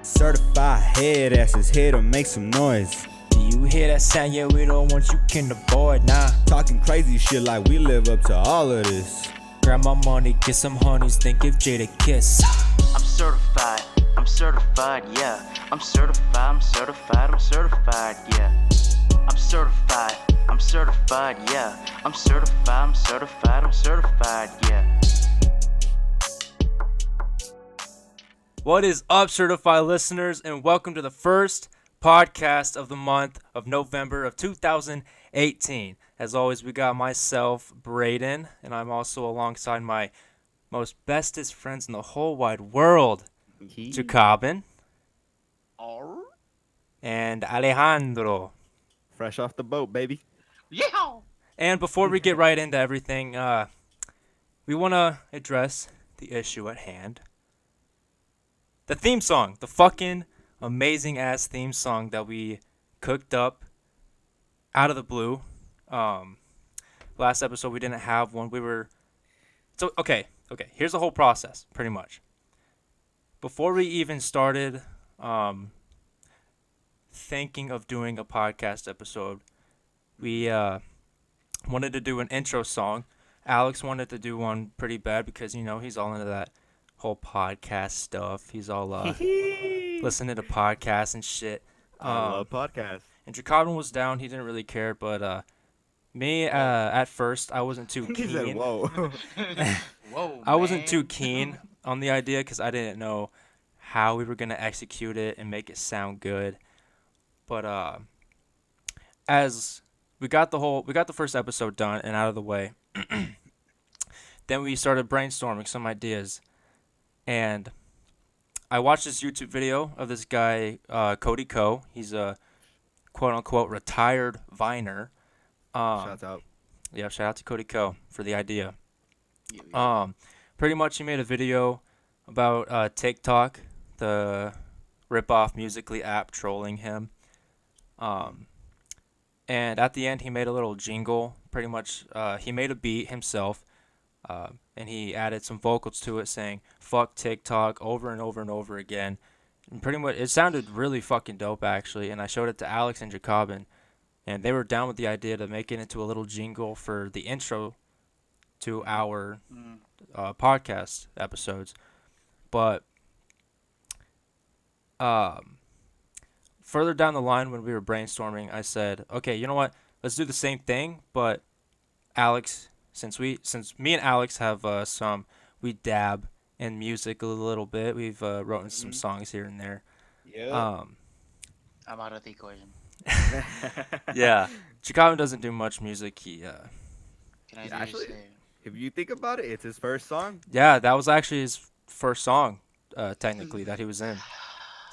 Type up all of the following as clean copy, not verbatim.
Certified Headasses, here to make some noise. Do you hear that sound? Yeah, we don't want you can avoid, nah. Talking crazy shit like we live up to all of this. Grab my money, get some honeys, then give Jade a kiss. I'm certified, yeah. I'm certified, yeah. I'm certified, yeah. I'm certified, yeah. What is up, certified listeners, and welcome to the first podcast of the month of November of 2018. As always, we got myself, Brayden, and I'm also alongside my most bestest friends in the whole wide world, Jokabin, and Alejandro. Fresh off the boat, baby. Yeah. And before we get right into everything, we want to address the issue at hand. The theme song, the fucking amazing ass theme song that we cooked up out of the blue. Last episode we didn't have one. Okay. Here's the whole process, pretty much. Before we even started thinking of doing a podcast episode, we wanted to do an intro song. Alex wanted to do one pretty bad because, he's all into that whole podcast stuff. He's all listening to podcasts and shit. I love podcasts. And Jokabin was down. He didn't really care, but me, at first, I wasn't too keen. He said, whoa. Whoa, I wasn't too keen on the idea because I didn't know how we were going to execute it and make it sound good. But as we got the first episode done and out of the way, then we started brainstorming some ideas. And I watched this YouTube video of this guy, Cody Co. He's a quote-unquote retired Viner. Shouts out. Yeah, shout out to Cody Co. for the idea. Pretty much he made a video about TikTok, the rip-off Musical.ly app trolling him. And at the end, he made a little jingle. Pretty much, he made a beat himself. And he added some vocals to it saying, fuck TikTok, over and over and over again. And pretty much, it sounded really fucking dope, actually. And I showed it to Alex and Jokabin. And they were down with the idea to make it into a little jingle for the intro to our podcast episodes. But further down the line when we were brainstorming, I said, okay, you know what? Let's do the same thing, but Alex... Since me and Alex have we dab in music a little bit. We've written some songs here and there. Yeah. I'm out of the equation. Yeah. Jokabin doesn't do much music. He Can I Actually, if you think about it, it's his first song. Yeah, that was actually his first song, technically, that he was in.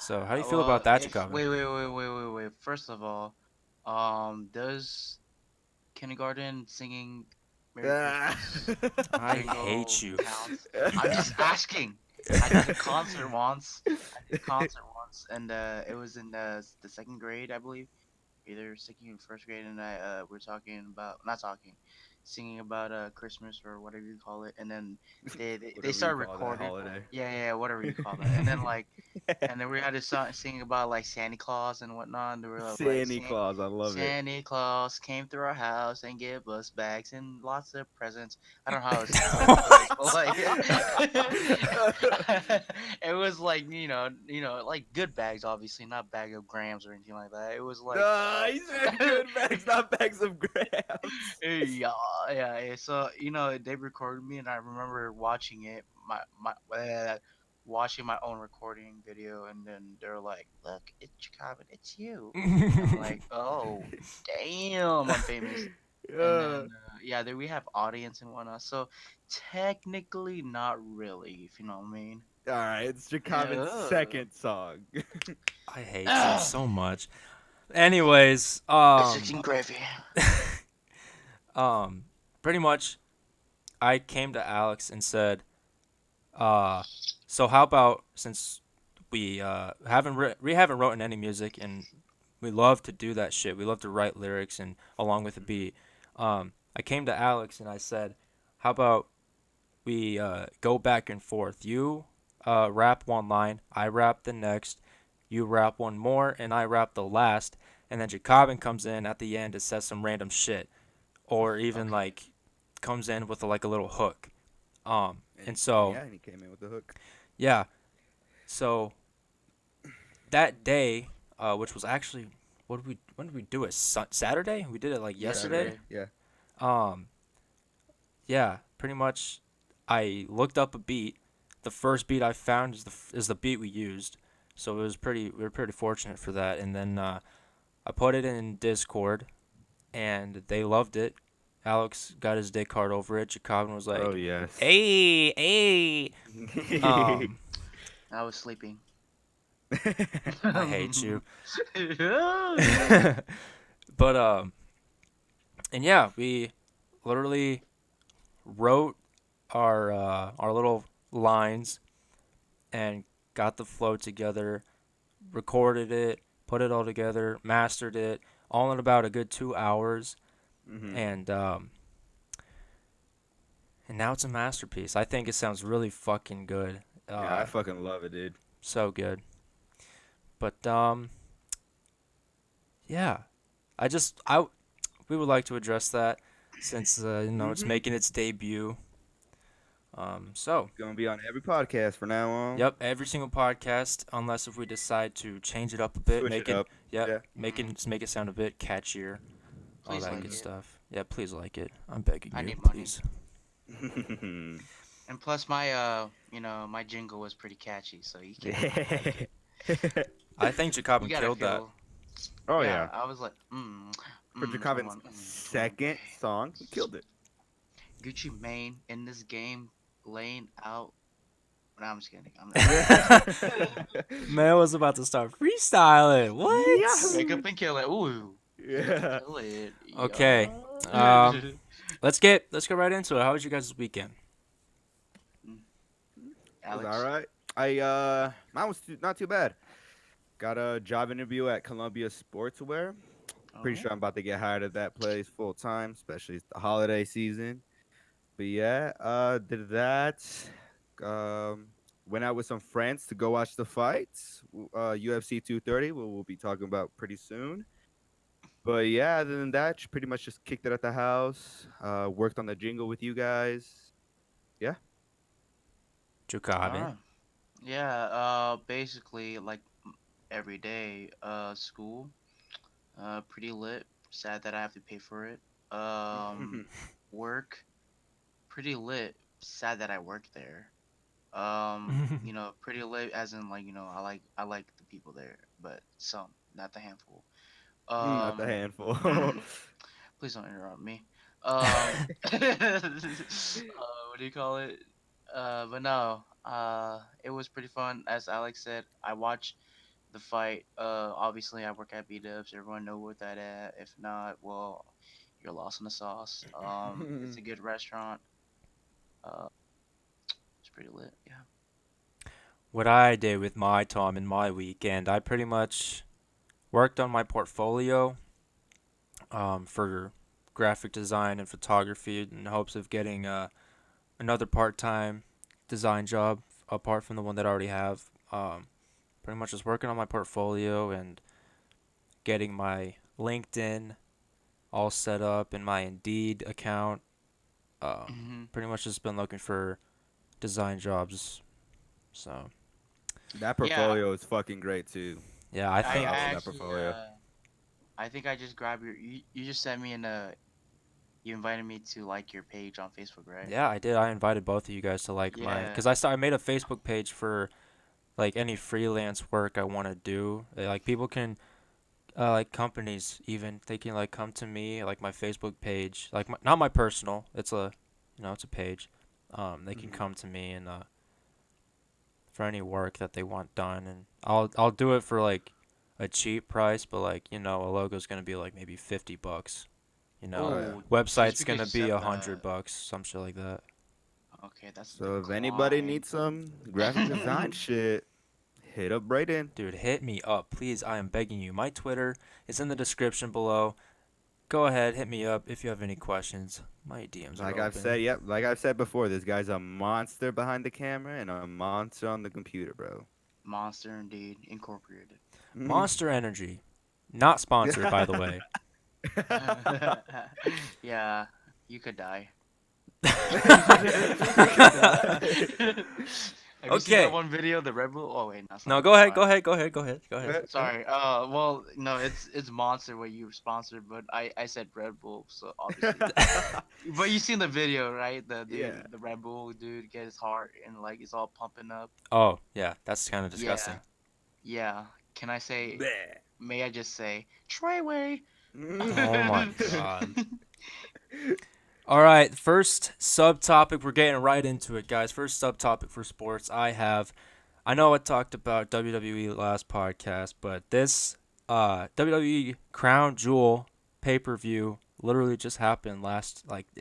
So how do you feel about that, Jokabin? Wait. First of all, does kindergarten singing I hate you. counts? I'm just asking. I did a concert once, and it was in the second grade, I believe, either second or first grade, and we're singing about Christmas or whatever you call it, and then they started recording. Yeah, whatever you call it, and then and then we had to start singing about like Santa Claus and whatnot. And they were like, Santa Claus, I love it. Santa Claus came through our house and gave us bags and lots of presents. I don't know how it was like like good bags, obviously, not bag of grams or anything like that. It was like he said good bags, not bags of grams. Yeah. So they recorded me, and I remember watching it, watching my own recording video, and then they're like, "Look, it's Jokabin, it's you." I'm like, "Oh, damn, I'm famous." And then, then we have audience and whatnot. So technically, not really, if you know what I mean. All right, it's Jokabin's second song. I hate you so much. Anyways, It's gravy. Pretty much, I came to Alex and said, so how about, since we haven't written any music and we love to do that shit, we love to write lyrics and along with a beat. I came to Alex and I said, how about we go back and forth? You rap one line, I rap the next, you rap one more, and I rap the last, and then Jokabin comes in at the end and says some random shit, or even Okay. like comes in with like a little hook. And so Yeah, and he came in with the hook. yeah, so that day, which was actually when did we do it? Saturday? We did it like yesterday. Saturday. Yeah. Um, yeah, pretty much. I looked up a beat. The first beat I found is the beat we used, so we were pretty fortunate for that. And then I put it in Discord, and they loved it. Alex got his dick hard over it. Jacobin was like, Oh yes. "Hey, hey." Um, I was sleeping. I hate you. Yeah. But and yeah, we literally wrote our little lines and got the flow together, recorded it, put it all together, mastered it, all in about a good 2 hours, Mhm. and now it's a masterpiece. I think it sounds really fucking good. Yeah, I fucking love it, dude. So good. But yeah, we would like to address that since it's Mhm. making its debut. So Gonna be on every podcast from now on. yep, every single podcast, unless if we decide to change it up a bit, Switch make it it up. yep, Yeah. make it sound a bit catchier, all Please that like good it. stuff. Yeah, please like it. I'm begging I you, need money. please. And plus my my jingle was pretty catchy, so you can't like it. I think You Jacobin gotta killed that. feel. Oh yeah. I was like, For Jacobin's someone, second song, he killed it. Gucci Mane in this game laying out. No, I'm just kidding. Man was about to start freestyling. What? Yeah. Wake up and kill it. Ooh, Yeah. kill it. Okay. Yeah. Let's get right into it. How was your guys' weekend? It was Alex. all right. Mine was not too bad. Got a job interview at Columbia Sportswear. Pretty sure I'm about to get hired at that place full time, especially it's the holiday season. But yeah, did that. Went out with some friends to go watch the fights. UFC 230, we'll be talking about pretty soon. But yeah, other than that, pretty much just kicked it at the house. Worked on the jingle with you guys. Yeah. Jacobin. Yeah. Basically like every day. School. Pretty lit. Sad that I have to pay for it. Work. Pretty lit. Sad that I work there. Pretty lit as in like, I like the people there, but some, not the handful. Not the handful. Please don't interrupt me. What do you call it? But no, it was pretty fun. As Alex said, I watched the fight. Obviously I work at B-Dubs. Everyone know what that at. If not, well, you're lost in the sauce. It's a good restaurant. Uh, it's pretty lit. Yeah. What I did with my time in my weekend, I pretty much worked on my portfolio for graphic design and photography in hopes of getting another part-time design job apart from the one that I already have. Pretty much just working on my portfolio and getting my LinkedIn all set up and my Indeed account. Pretty much just been looking for design jobs. So That portfolio is fucking great too. yeah, I I think love that actually, portfolio. I think I just grabbed you just sent me you invited me to like your page on Facebook, right? yeah, I did. I invited both of you guys to like my, Yeah. because I made a Facebook page for like any freelance work I want to do. Like people can, like companies even, they can like come to me, like my Facebook page, like not my personal. It's it's a page. They can come to me and for any work that they want done, and I'll do it for like a cheap price, but like a logo's gonna be like maybe $50. Oh, yeah. Website's just because gonna you be said $100, some shit like that. Okay, that's So if decline. anybody needs some graphic design shit, hit up Brayden. Dude, hit me up, please. I am begging you. My Twitter is in the description below. Go ahead, hit me up if you have any questions. My DMs Like are I've open. said, yep. Like I've said before, this guy's a monster behind the camera and a monster on the computer, bro. Monster indeed, incorporated. Monster Energy. Not sponsored, by the way. Yeah, you could die. Have you seen Okay. that one video, the Red Bull? Oh wait, no, No, sorry. go ahead. Sorry. Go ahead. Sorry. Well, no, it's Monster where you were sponsored, but I said Red Bull, so obviously. But you seen the video, right? The dude, Yeah. the Red Bull dude get his heart and like it's all pumping up. Oh, yeah. That's kind of disgusting. Yeah. Can I say? Bleh. May I just say Treyway? Oh my god. All right, first subtopic. We're getting right into it, guys. First subtopic for sports. I know I talked about WWE last podcast, but this WWE Crown Jewel pay-per-view literally just happened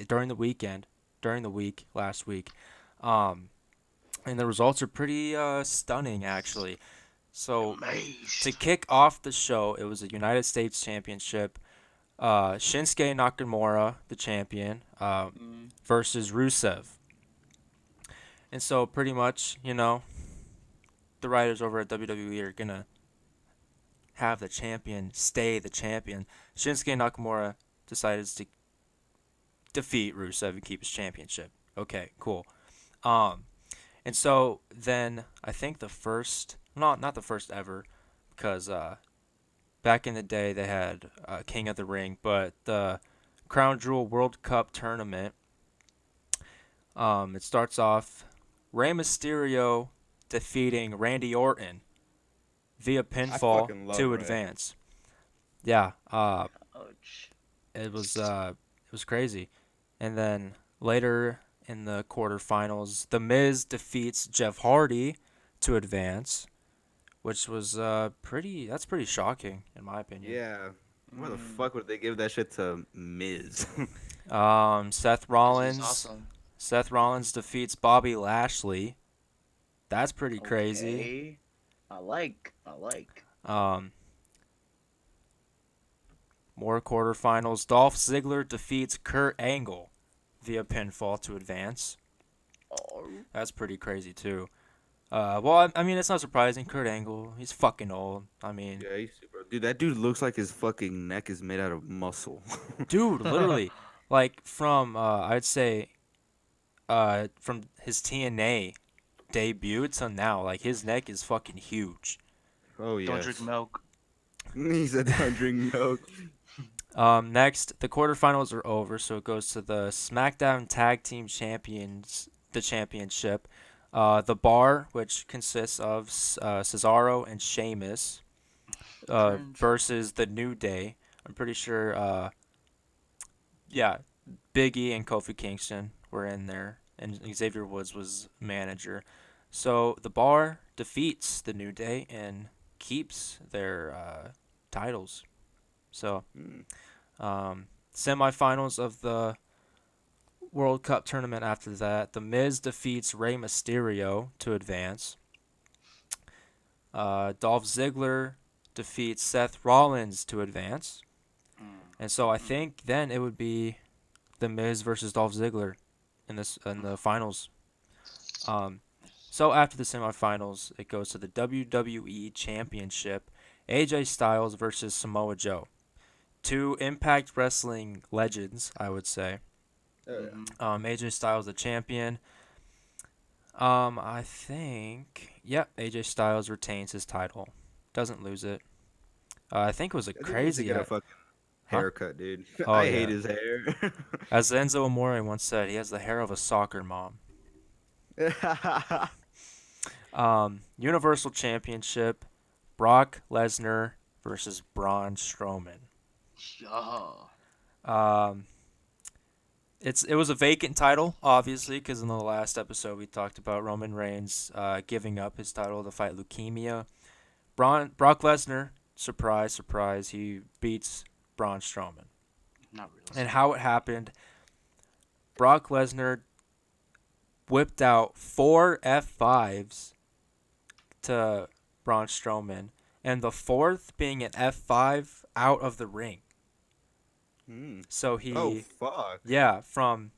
during the week last week. And the results are pretty stunning, actually. So to kick off the show, it was a United States Championship. Shinsuke Nakamura, the champion, versus Rusev. And so pretty much, the writers over at WWE are going to have the champion stay the champion. Shinsuke Nakamura decided to defeat Rusev and keep his championship. Okay, cool. And so then I think the first, not the first ever, because back in the day they had King of the Ring, but the Crown Jewel World Cup tournament, it starts off Rey Mysterio defeating Randy Orton via pinfall fucking love to Rey. advance. Yeah, Ouch. it was crazy. And then later in the quarterfinals, The Miz defeats Jeff Hardy to advance, which was pretty shocking in my opinion. Yeah. Where the fuck would they give that shit to Miz? Seth He's Rollins awesome. Seth Rollins defeats Bobby Lashley. That's pretty crazy. Okay. I like. More quarterfinals. Dolph Ziggler defeats Kurt Angle via pinfall to advance. Oh. That's pretty crazy too. Well, I mean, it's not surprising. Kurt Angle, he's fucking old. I mean, Yeah, he's super. Dude, that dude looks like his fucking neck is made out of muscle. dude, literally, like from I'd say, from his TNA debut to now, like his neck is fucking huge. Oh yeah. Don't drink milk. He said don't drink milk. Next, the quarterfinals are over, so it goes to the SmackDown Tag Team Champions, the championship. The Bar, which consists of Cesaro and Sheamus, versus the New Day. I'm pretty sure, Big E and Kofi Kingston were in there, and Xavier Woods was manager. So the Bar defeats the New Day and keeps their titles. So, semifinals of the World Cup tournament after that, The Miz defeats Rey Mysterio to advance. Dolph Ziggler defeats Seth Rollins to advance. And so I think then it would be The Miz versus Dolph Ziggler in the finals. So after the semifinals, it goes to the WWE Championship. AJ Styles versus Samoa Joe. Two Impact Wrestling legends, I would say. AJ Styles the champion. I think, AJ Styles retains his title, doesn't lose it. I think it was a crazy. Get a fucking haircut, dude. Oh, I yeah. hate his hair. As Enzo Amore once said, he has the hair of a soccer mom. Universal Championship, Brock Lesnar versus Braun Strowman. Yeah. It was a vacant title, obviously, because in the last episode we talked about Roman Reigns giving up his title to fight leukemia. Brock Lesnar, surprise, he beats Braun Strowman. Not really. And how it happened, Brock Lesnar whipped out 4 F5s to Braun Strowman, and the fourth being an F5 out of the ring. So he, Oh fuck. yeah, from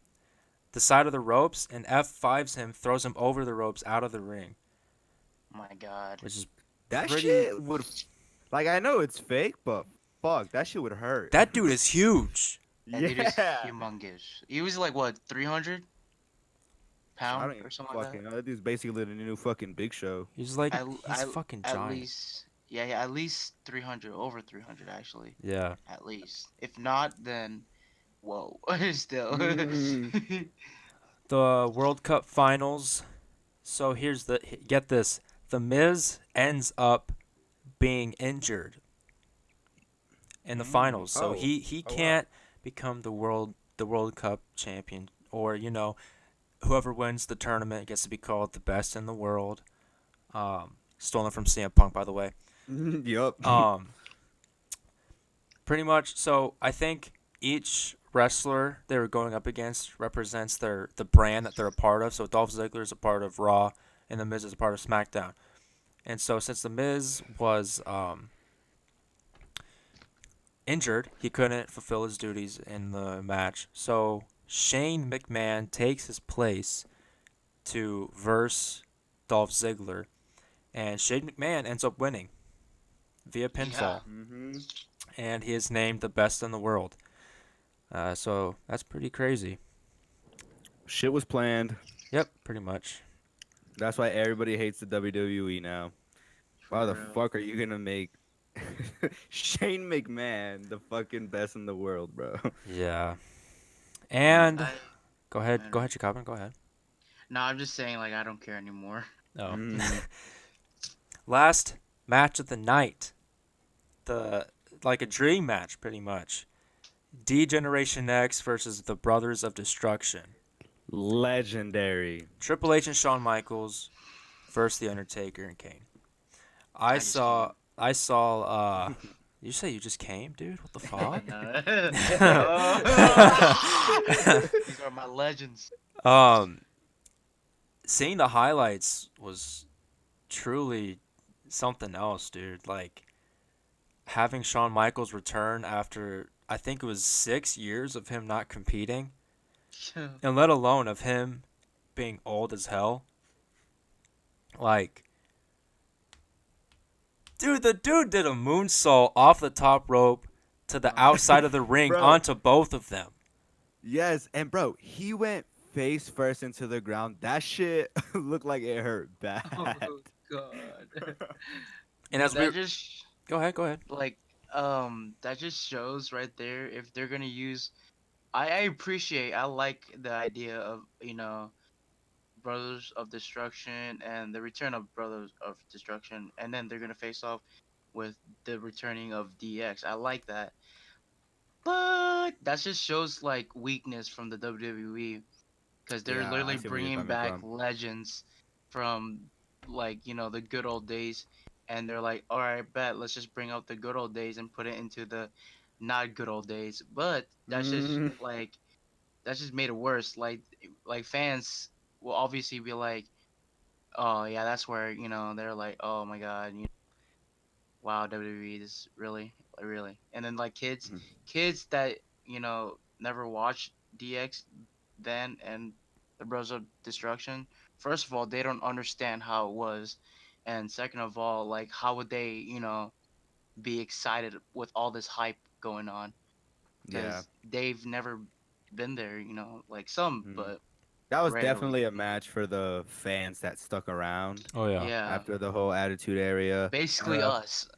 the side of the ropes, and F5s him, throws him over the ropes out of the ring, My God. which is That pretty. shit would, like, I know it's fake, but fuck, that shit would hurt. That dude is huge. That dude is yeah. humongous. He was like what, 300 I pound don't even or something like that. fucking know. That dude's basically the new fucking Big Show. He's like, At, he's at, fucking at giant. least, yeah, at least 300, over 300 actually. Yeah. At least. If not, then whoa. Still. Mm. The World Cup Finals. So here's get this. The Miz ends up being injured in the finals, so Oh. he Oh, wow. can't become the World Cup champion, or whoever wins the tournament gets to be called the best in the world. Stolen from CM Punk, by the way. Yup. Pretty much. So I think each wrestler they were going up against represents the brand that they're a part of. So Dolph Ziggler is a part of Raw, and The Miz is a part of SmackDown. And so since The Miz was injured, he couldn't fulfill his duties in the match. So Shane McMahon takes his place to verse Dolph Ziggler, and Shane McMahon ends up winning via pinfall, and he is named the best in the world. So that's pretty crazy. Shit was planned. Yep, pretty much. That's why everybody hates the WWE now. Why the real. fuck are you gonna make Shane McMahon the fucking best in the world, bro? Yeah. And I- go ahead, Jokabin, go ahead. No, I'm just saying, like, I don't care anymore. Oh. Mm. Last match of the night. Like a dream match, pretty much. D-Generation X versus the Brothers of Destruction. Legendary. Triple H and Shawn Michaels versus The Undertaker and Kane. I just saw. You say you just came, dude? What the fuck? These are my legends. Seeing the highlights was truly something else, dude. Like having Shawn Michaels return after I think it was 6 years of him not competing, and let alone of him being old as hell. Like, dude, the dude did a moonsault off the top rope to the outside of the ring Bro. onto both of them. Yes, and bro, he went face first into the ground. That shit looked like it hurt bad. Oh God. And as we That just go ahead. like that just shows right there if they're gonna use. I like the idea of Brothers of Destruction and the return of Brothers of Destruction, and then they're gonna face off with the returning of DX. I like that, but that just shows like weakness from the WWE because they're Yeah, I literally see where you're bringing coming back from. legends from like the good old days, and they're like, all right, bet, let's just bring out the good old days and put it into the not good old days. But that's just like that's just made it worse. Like fans will obviously be like, oh yeah, that's where they're like, oh my god, wow, WWE is really, and then like kids that never watched DX then and the Bros of Destruction. First of all, they don't understand how it was, and second of all, like how would they be excited with all this hype going on? Because Yeah. they've never been there, like some, Mhm. but That was rarely. definitely a match for the fans that stuck around Oh yeah. Yeah, after the whole Attitude Era. basically us.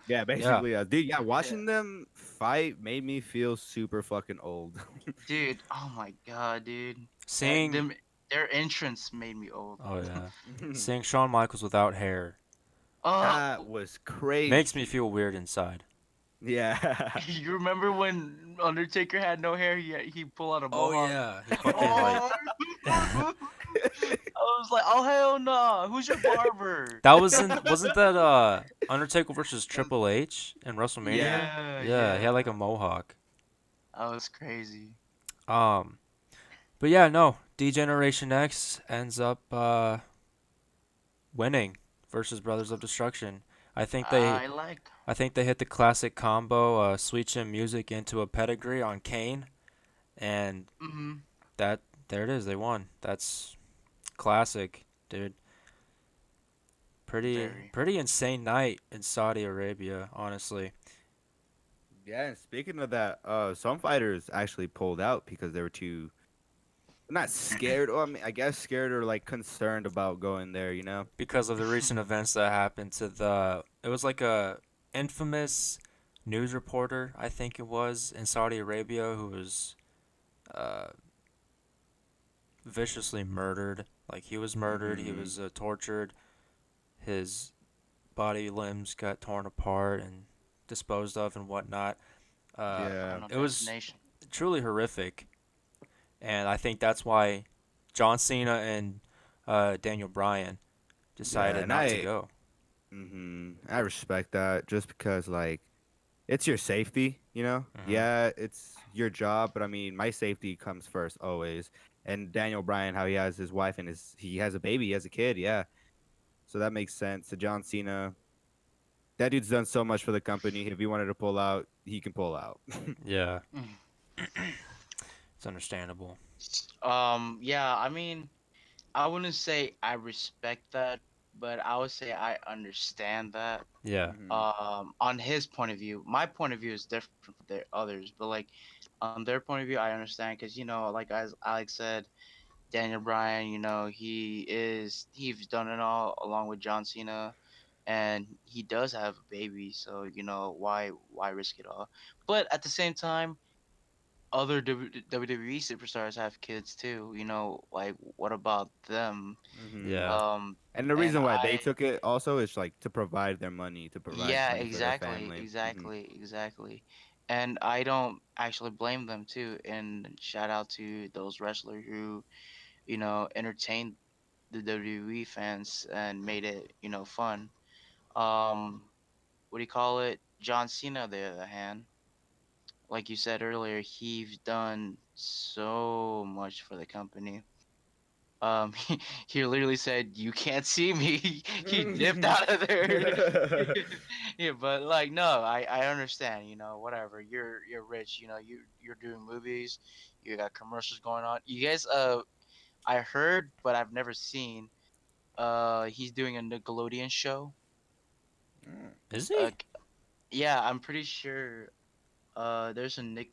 Yeah, basically. Dude, yeah, watching them fight made me feel super fucking old. Dude, oh my god, dude. Seeing Their entrance made me old. Oh yeah. Seeing Shawn Michaels without hair Oh, That was crazy. makes me feel weird inside. Yeah. you remember when Undertaker had no hair? He pulled out a Oh mohawk. yeah. He fucking like I was like, oh hell no! Who's your barber? that wasn't that Undertaker versus Triple H in WrestleMania? Yeah, Yeah, he had like a mohawk. That was crazy. But yeah, no. D-Generation X ends up winning versus Brothers of Destruction. I think they I like. I think they hit the classic combo, Sweet Chin Music into a pedigree on Kane, and Mm-hmm. that there it is. They won. That's classic, dude. Pretty Very. pretty insane night in Saudi Arabia, honestly. Yeah, and speaking of that, some fighters actually pulled out because they were too not scared. Or I mean, I guess scared or like concerned about going there. You know. Because of the recent events that happened to it was like a infamous news reporter, I think it was, in Saudi Arabia who was uh, viciously murdered. Like he was murdered, he was tortured, his body limbs got torn apart and disposed of and whatnot. Yeah. Final It was destination. truly horrific, and I think that's why John Cena and Daniel Bryan decided and not to go. I respect that just because like it's your safety, you know? Mhm. Yeah, it's your job, but I mean, my safety comes first always. And Daniel Bryan, how he has his wife and he has a baby, he has a kid, yeah. So that makes sense. So John Cena, that dude's done so much for the company. If he wanted to pull out, he can pull out. Yeah, Mm. it's understandable. Yeah, I mean, I wouldn't say I respect that, but I would say I understand that. Yeah. On his point of view, my point of view is different from their others, but like on their point of view, I understand because like as Alex said, Daniel Bryan, he's done it all along with John Cena, and he does have a baby, so why risk it all? But at the same time, other WWE superstars have kids too. Like what about them? Yeah. And the And reason why they took it also is like to provide their money, to provide yeah, money for their exactly, family. exactly. And I don't actually blame them too. And shout out to those wrestlers who, entertained the WWE fans and made it, fun. What do you call it? John Cena, on the other hand, like you said earlier, he's done so much for the company. He literally said, "You can't see me." He dipped out of there. Yeah, but like, no, I understand. Whatever. You're rich. You're doing movies. You got commercials going on. You guys, I heard, but I've never seen. He's doing a Nickelodeon show. Is Uh, he? yeah, I'm pretty sure. There's a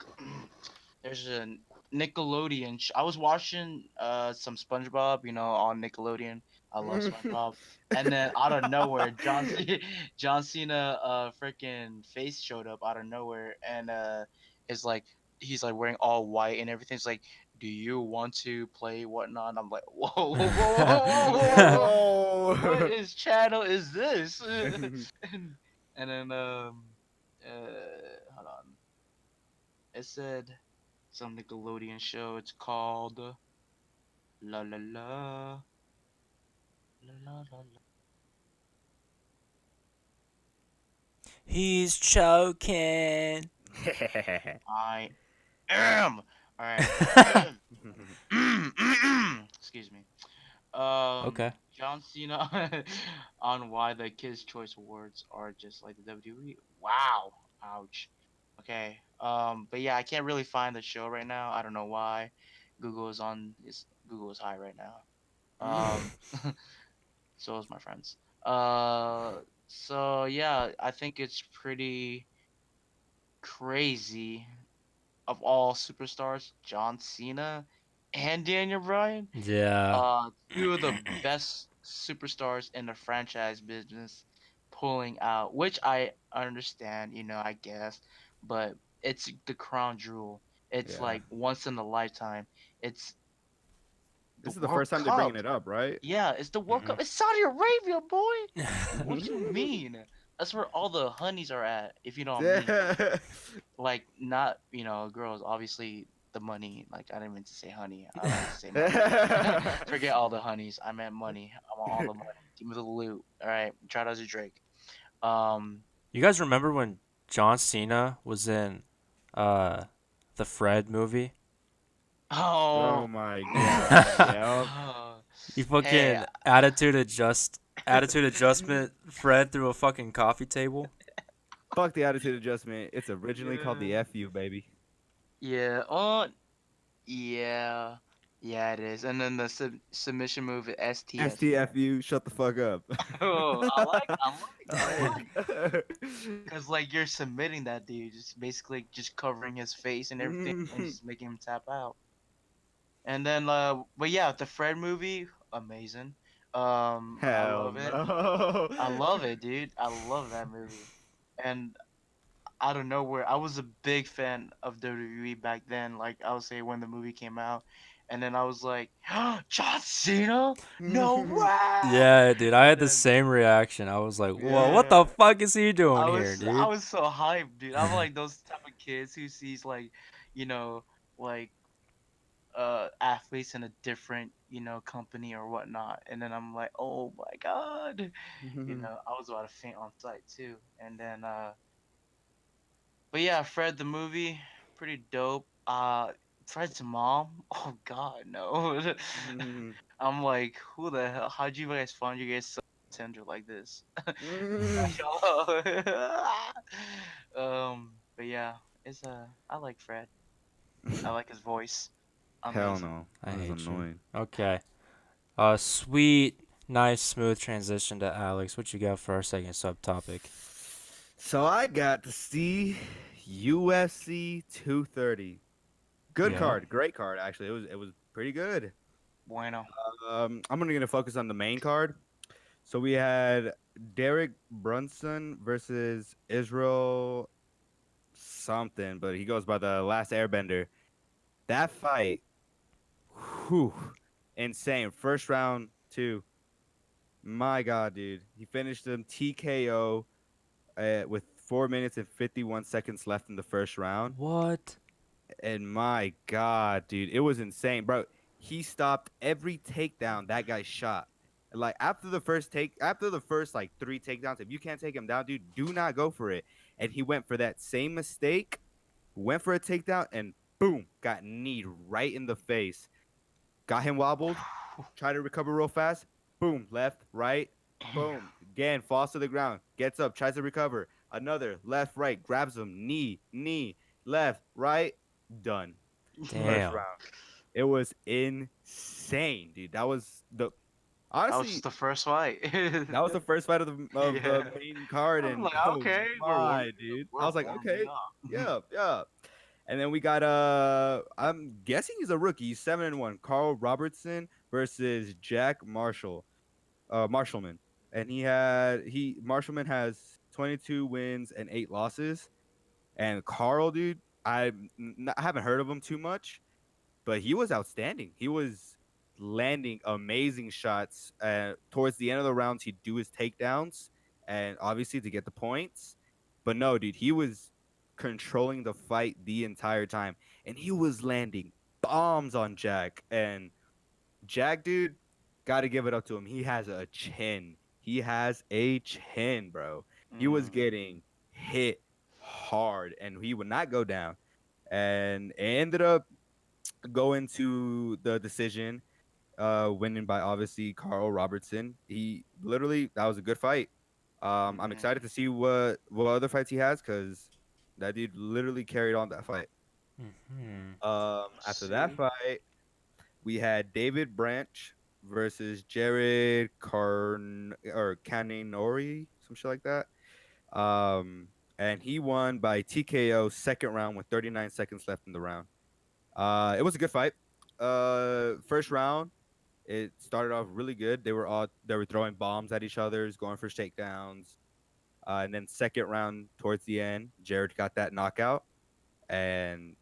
there's a Nickelodeon. I was watching some SpongeBob, on Nickelodeon. I love SpongeBob. And then out of nowhere, John Cena freaking face showed up out of nowhere, and is like he's like wearing all white and everything. It's like, do you want to play whatnot? I'm like, whoa, whoa, whoa, whoa, whoa, whoa, whoa. What is channel is this? And then hold on. It said some Nickelodeon show. It's called La La La La La La La. He's choking. I am. All right. Excuse me. Okay. John Cena on why the Kids' Choice Awards are just like the WWE. Wow. Ouch. Okay. But yeah, I can't really find the show right now. I don't know why. Google is high right now. So is my friends. So yeah, I think it's pretty crazy. Of all superstars, John Cena and Daniel Bryan, Yeah. two of the best superstars in the franchise business, pulling out, which I understand, I guess, but it's the crown jewel. It's Yeah. like once in a lifetime. It's the This is the World first time they're bringing Cup. it up, right? Yeah, it's the World Cup. Mhm. It's Saudi Arabia, boy. What you mean? That's where all the honeys are at, if you know what I mean. Yeah. Like, not, girls, obviously the money. Like, I didn't mean to say honey. I meant to say money. Forget all the honeys. I meant money. I want all the money. Give me the loot. All right. Shout out to Drake. Um. You guys remember when John Cena was in the Fred movie? Oh Oh. my god. Yep. He Hey. fucking attitude adjustment Fred through a fucking coffee table. Fuck the attitude adjustment. It's originally called the Yeah. FU, baby. Yeah. Oh, yeah. Yeah, it is. And then the submission move is STFU. STFU, shut the fuck up. Oh, I like. Hey. Cause like you're submitting that dude, just basically just covering his face and everything, and just making him tap out. And then, but yeah, the Fred movie, amazing. I Hell love it. no. I love it, dude. I love that movie. And out of nowhere, I was a big fan of WWE back then. Like I would say when the movie came out, and then I was like, John Cena, no way! Yeah, dude, I And had the then same reaction. I was like, "Whoa, what the yeah, fuck is he doing here, I dude?" was so hyped, dude. I'm like those type of kids who sees like, you know, like athletes in a different company or whatnot, and then I'm like, oh my god, I was about to faint on sight too. And then but yeah, Fred the movie, pretty dope. Fred's mom, oh god, no. I'm like, who the hell, how'd you guys find you guys so tender like this? But yeah, it's I like Fred. I like his voice. Hell Amazing. no. I That was hate you. annoying. Okay. Sweet, nice, smooth transition to Alex. What you got for our second subtopic? So I got to see UFC 230. Good Yeah. card, great card actually. It was pretty good. Bueno. I'm gonna focus on the main card. So we had Derek Brunson versus Israel something, but he goes by the Last Airbender. That fight, whew, insane. First round, two. My God, dude, he finished him TKO with 4 minutes and 51 seconds left in the first round. What? And my God, dude, it was insane, bro. He stopped every takedown that guy shot. Like after the first like three takedowns, if you can't take him down, dude, do not go for it. And he went for that same mistake, went for a takedown, and boom, got kneed right in the face. Got him wobbled, tried to recover real fast. Boom, left, right, boom. Again, falls to the ground, gets up, tries to recover. Another left, right, grabs him, knee, left, right, done. First Damn. round. It was insane, dude. That was the That was just honestly the first fight. that was the first fight of the Yeah. main card, I'm and like, oh okay, my, dude. I was like, warming okay, up. yeah, yeah. And then we got I'm guessing he's a rookie. He's 7-1. Carl Robertson versus Jack Marshallman. And he Marshallman has 22 wins and 8 losses. And Carl, dude, I haven't heard of him too much, but he was outstanding. He was landing amazing shots. Towards the end of the rounds, he'd do his takedowns, and obviously to get the points. But no, dude, he was controlling the fight the entire time, and he was landing bombs on Jack. And Jack, dude, got to give it up to him. He has a chin. He has a chin, bro. He was Mm. getting hit hard, and he would not go down. And it ended up going to the decision, winning by obviously Carl Robertson. He literally that was a good fight. I'm Mm. excited to see what other fights he has because that dude literally carried on that fight. Hmm. After that See? fight, we had David Branch versus Jared Cananori, some shit like that. And he won by TKO second round with 39 seconds left in the round. It was a good fight. First round, it started off really good. They were throwing bombs at each other's, going for shakedowns. And then second round towards the end, Jared got that knockout, and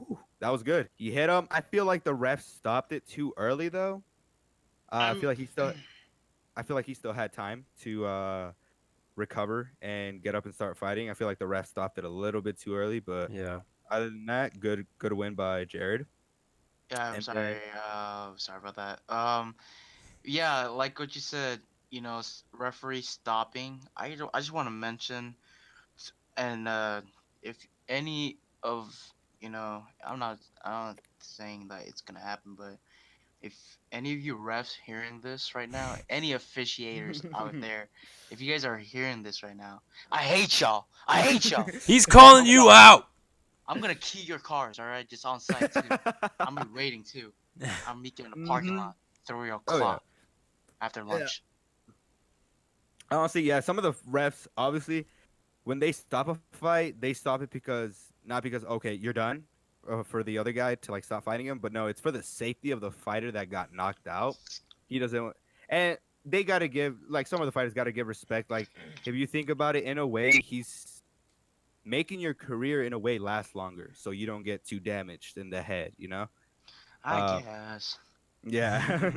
whew, that was good. He hit him. I feel like the ref stopped it too early though. I I'm feel like he still had time to recover and get up and start fighting. I feel like the ref stopped it a little bit too early, but Yeah. other than that, good win by Jared. yeah, I'm And sorry. then Sorry about that. Yeah, like what you said, referee stopping. I just want to mention, and if any of I'm not saying that it's gonna happen, but if any of you refs hearing this right now, any officiators out there, if you guys are hearing this right now, I hate y'all. I hate y'all. He's I calling hope you y'all. out. I'm gonna key your cars, all right, just on site too. I'm gonna be waiting too. I'm meet you in the parking Hmm. lot, 3 Oh yeah. o'clock after Yeah. lunch. Honestly, yeah. Some of the refs, obviously, when they stop a fight, they stop it because not because okay, you're done, for the other guy to like stop fighting him, but no, it's for the safety of the fighter that got knocked out. He doesn't, and they gotta give like some of the fighters gotta give respect. Like if you think about it in a way, he's making your career in a way last longer, so you don't get too damaged in the head. You know? I Uh, guess. yeah,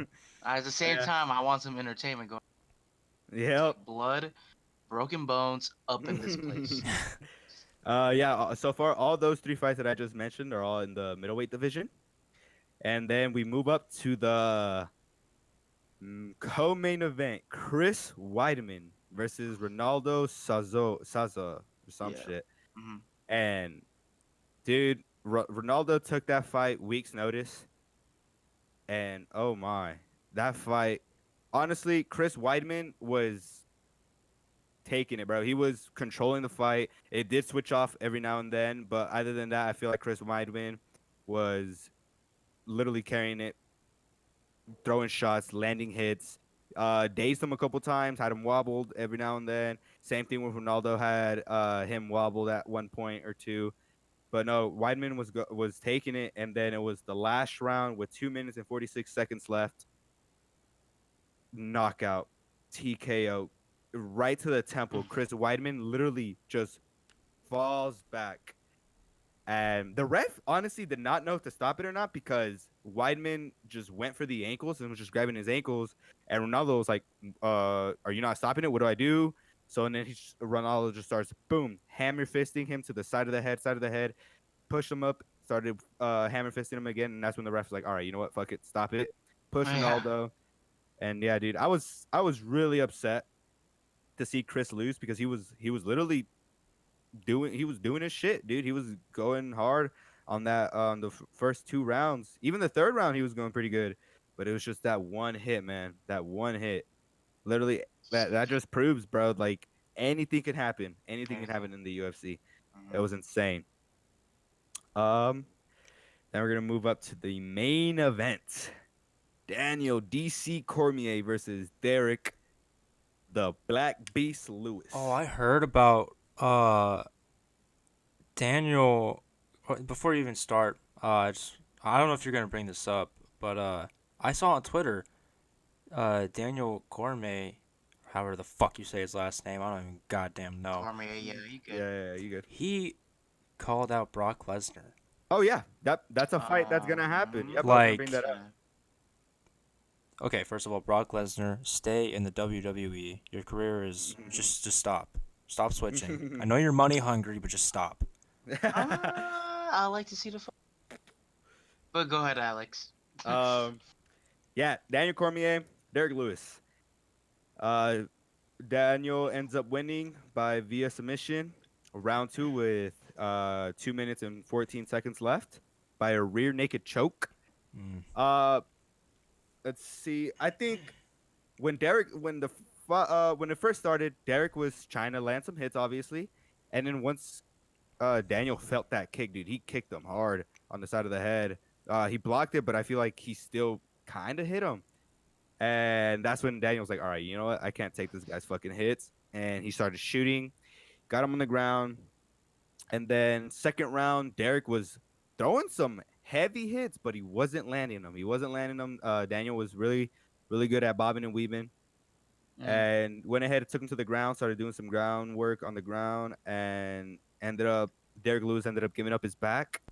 At the same yeah, time, I want some entertainment going. yep. Blood, broken bones up in this place. Yeah. So far, all those three fights that I just mentioned are all in the middleweight division, and then we move up to the co-main event: Chris Weidman versus Ronaldo Saza or some Yeah. shit. Hmm. And dude, Ronaldo took that fight weeks notice, and oh my, that fight. Honestly, Chris Weidman was taking it, bro. He was controlling the fight. It did switch off every now and then, but other than that, I feel like Chris Weidman was literally carrying it, throwing shots, landing hits. Dazed him a couple times, had him wobbled every now and then. Same thing with Ronaldo, had him wobbled at one point or two. But no, Weidman was taking it, and then it was the last round with 2 minutes and 46 seconds left. Knockout, TKO, right to the temple. Chris Weidman literally just falls back. And the ref honestly did not know if to stop it or not because Weidman just went for the ankles and was just grabbing his ankles. And Ronaldo was like, are you not stopping it? What do I do? So and then Ronaldo just starts boom, hammer fisting him to the side of the head, push him up, started hammer fisting him again, and that's when the ref was like, all right, you know what, fuck it, stop it, push Yeah. Ronaldo. And yeah, dude, I was really upset to see Chris lose because he was literally doing his shit, dude. He was going hard on that the first 2 rounds. Even the third round, he was going pretty good, but it was just that one hit, man. That one hit, literally, that just proves, bro. Like anything can happen. Anything can Anything. happen in the UFC. It Hmm. was insane. Um, then we're gonna move up to the main event: Daniel DC Cormier versus Derrick the Black Beast Oh, Lewis. I heard about Daniel. Before you even start, I don't know if you're gonna bring this up, but I saw on Twitter, Daniel Cormier, however the fuck you say his last name, I don't even goddamn know. Cormier, yeah, you Yeah, good. yeah, yeah, you good. He called out Brock Lesnar. Oh yeah, that's a fight that's gonna happen. Yep, I was gonna bring Like, that up. Yeah. okay, first of all, Brock Lesnar, stay in the WWE. Your career is just stop. Stop switching. I know you're money hungry, but just stop. I like to see the fight. But go ahead, Alex. um, yeah, Daniel Cormier, Derek Lewis. Uh, Daniel ends up winning by via submission, round two with 2 minutes and 14 seconds left by a rear naked choke. Mm. Uh, let's see. I think when it first started, Derek was trying to land some hits, obviously, and then once Daniel felt that kick, dude, he kicked him hard on the side of the head. He blocked it, but I feel like he still kind of hit him. And that's when Daniel was like, all right, you know what? I can't take this guy's fucking hits. And he started shooting, got him on the ground. And then second round, Derek was throwing some heavy hits, but he wasn't landing them. He wasn't landing them. Daniel was really, really good at bobbing and weaving. Mm. And went ahead, took him to the ground, started doing some groundwork on the ground, and Derek Lewis ended up giving up his back.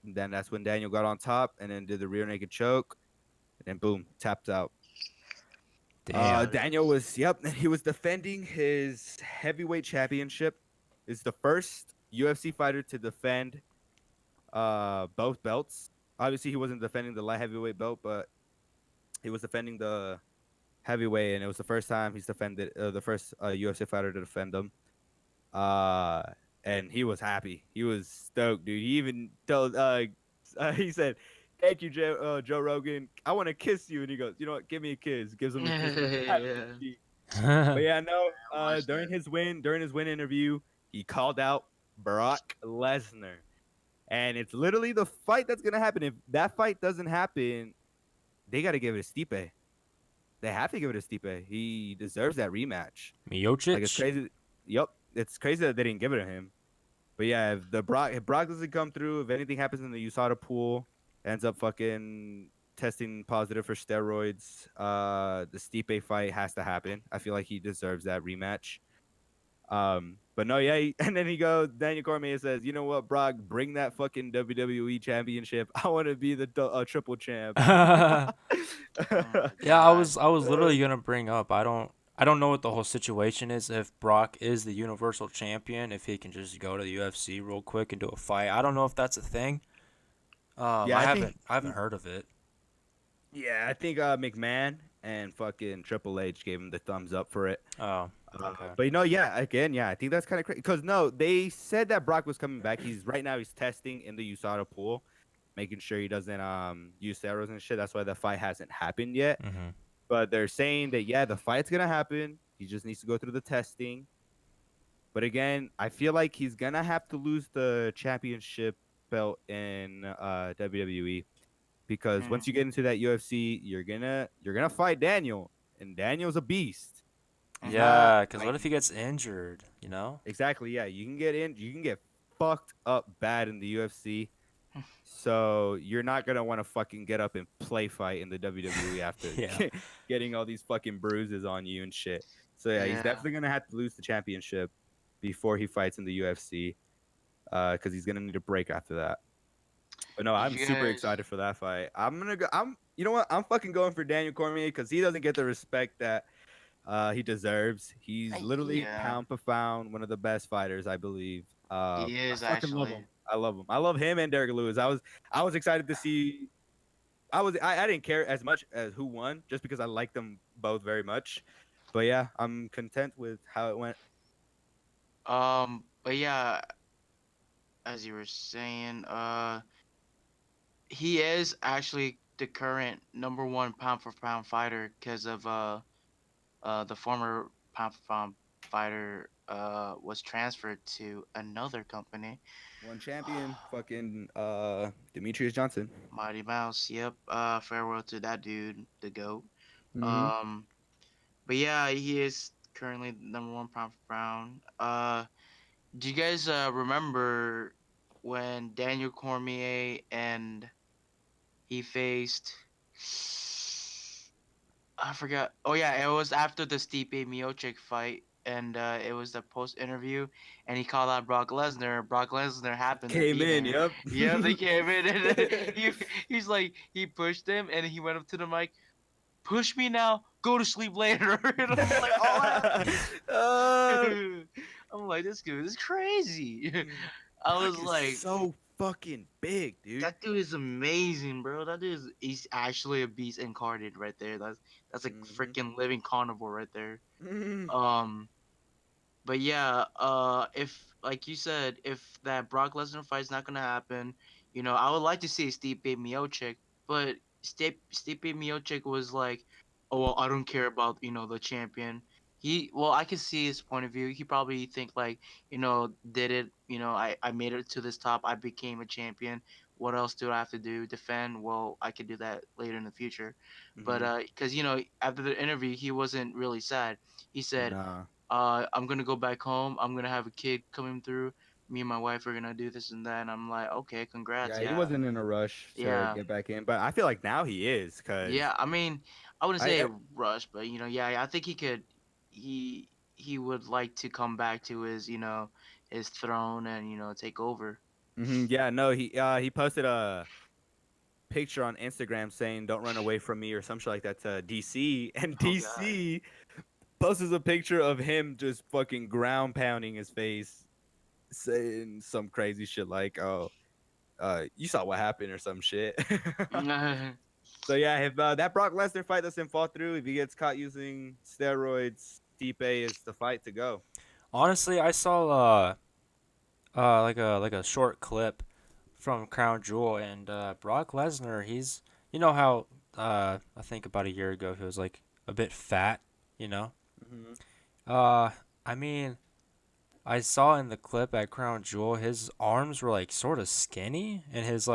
And then that's when Daniel got on top and then did the rear naked choke. And then boom, tapped out. Damn. Daniel was, yep, he was defending his heavyweight championship. Is the first UFC fighter to defend both belts. Obviously, he wasn't defending the light heavyweight belt, but he was defending the heavyweight, and it was the first time he's defended the first UFC fighter to defend them. Uh, and he was happy. He was stoked, dude. He even told he said, thank you, Joe Rogan. I want to kiss you. And he goes, you know what? Give me a kiss. Gives him a kiss. Yeah. But yeah, no. I watched During that. his win interview, he called out Brock Lesnar, and it's literally the fight that's gonna happen. If that fight doesn't happen, they got to give it to Stipe. They have to give it to Stipe. He deserves that rematch. Like it's Miocic? crazy. Yep, it's crazy that they didn't give it to him. But yeah, if Brock doesn't come through, if anything happens in the USADA pool, ends up fucking testing positive for steroids, the Stipe fight has to happen. I feel like he deserves that rematch. But no, yeah, and then Daniel Cormier says, you know what, Brock, bring that fucking WWE championship. I want to be the triple champ. Yeah, Oh my I god. was literally gonna bring up. I don't know what the whole situation is. If Brock is the Universal Champion, if he can just go to the UFC real quick and do a fight. I don't know if that's a thing. Yeah, I haven't heard of it. I think McMahon and fucking Triple H gave him the thumbs up for it. Oh, okay. But I think that's kind of crazy. Because no, they said that Brock was coming back. He's testing in the USADA pool, making sure he doesn't use steroids and shit. That's why the fight hasn't happened yet. Mm-hmm. But they're saying that the fight's gonna happen. He just needs to go through the testing. But again, I feel like he's gonna have to lose the championship belt in WWE because once you get into that UFC, you're gonna fight Daniel, and Daniel's a beast. Yeah, because what if he gets injured? You know? Exactly. Yeah, you can get fucked up bad in the UFC. So you're not gonna want to fucking get up and play fight in the WWE after Yeah. getting all these fucking bruises on you and shit. So yeah, he's Yeah. definitely gonna have to lose the championship before he fights in the UFC, because he's gonna need a break after that. But no, Did I'm you super guys- excited for that fight. You know what? I'm fucking going for Daniel Cormier because he doesn't get the respect that he deserves. He's literally Yeah. pound for pound one of the best fighters, I believe. He is I fucking love actually. him. I love him. I love him and Derrick Lewis. I was excited to see. I didn't care as much as who won, just because I like them both very much. But yeah, I'm content with how it went. But yeah, as you were saying, he is actually the current number one pound for pound fighter because of the former pound for pound fighter was transferred to another company. One champion, fucking Demetrius Johnson. Mighty Mouse, yep. Farewell to that dude, the GOAT. Mhm. Um, but yeah, he is currently number one pound for pound. Do you guys remember when Daniel Cormier and he faced? I forgot. Oh yeah, it was after the Stipe Miocic fight, and it was the post interview, and he called out Brock Lesnar. Brock Lesnar happened to Came beat in, him. yep. Yeah, they came in, and he's like he pushed him, and he went up to the mic, push me now, go to sleep later. And I'm like, oh, I'm like, this dude is crazy. I was Brock is like, so fucking big, dude. that dude is amazing, bro. That dude he's actually a beast incarnate right there. That's a freaking living carnivore right there. Um, but yeah, if like you said, if that Brock Lesnar fight's not gonna happen, I would like to see Stipe Miocic, but Stipe Miocic was like, oh well, I don't care about the champion. I can see his point of view. He probably think like, did it, I made it to this top. I became a champion. What else do I have to do? Defend? Well, I could do that later in the future. But because after the interview, he wasn't really sad. He said, Nah. I'm gonna go back home. I'm gonna have a kid coming through. Me and my wife are gonna do this and that. And I'm like, okay, congrats. Yeah, he Yeah, wasn't in a rush to yeah, get back in, but I feel like now he is, cause yeah. I mean, I wouldn't say I a rush, but yeah, I think he could. He would like to come back to his throne and take over. yeah, no, he posted a picture on Instagram saying "Don't run away from me" or some shit like that to DC, and Oh, DC posts a picture of him just fucking ground pounding his face, saying some crazy shit like, "Oh, you saw what happened" or some shit. God. So yeah, if that Brock Lesnar fight doesn't fall through, if he gets caught using steroids, Stipe is the fight to go. Honestly, I saw like a short clip from Crown Jewel, and Brock Lesnar. He's, you know how I think about a year ago he was like a bit fat, you know. Hmm. Uh, I mean, I saw in the clip at Crown Jewel, his arms were like sort of skinny, and his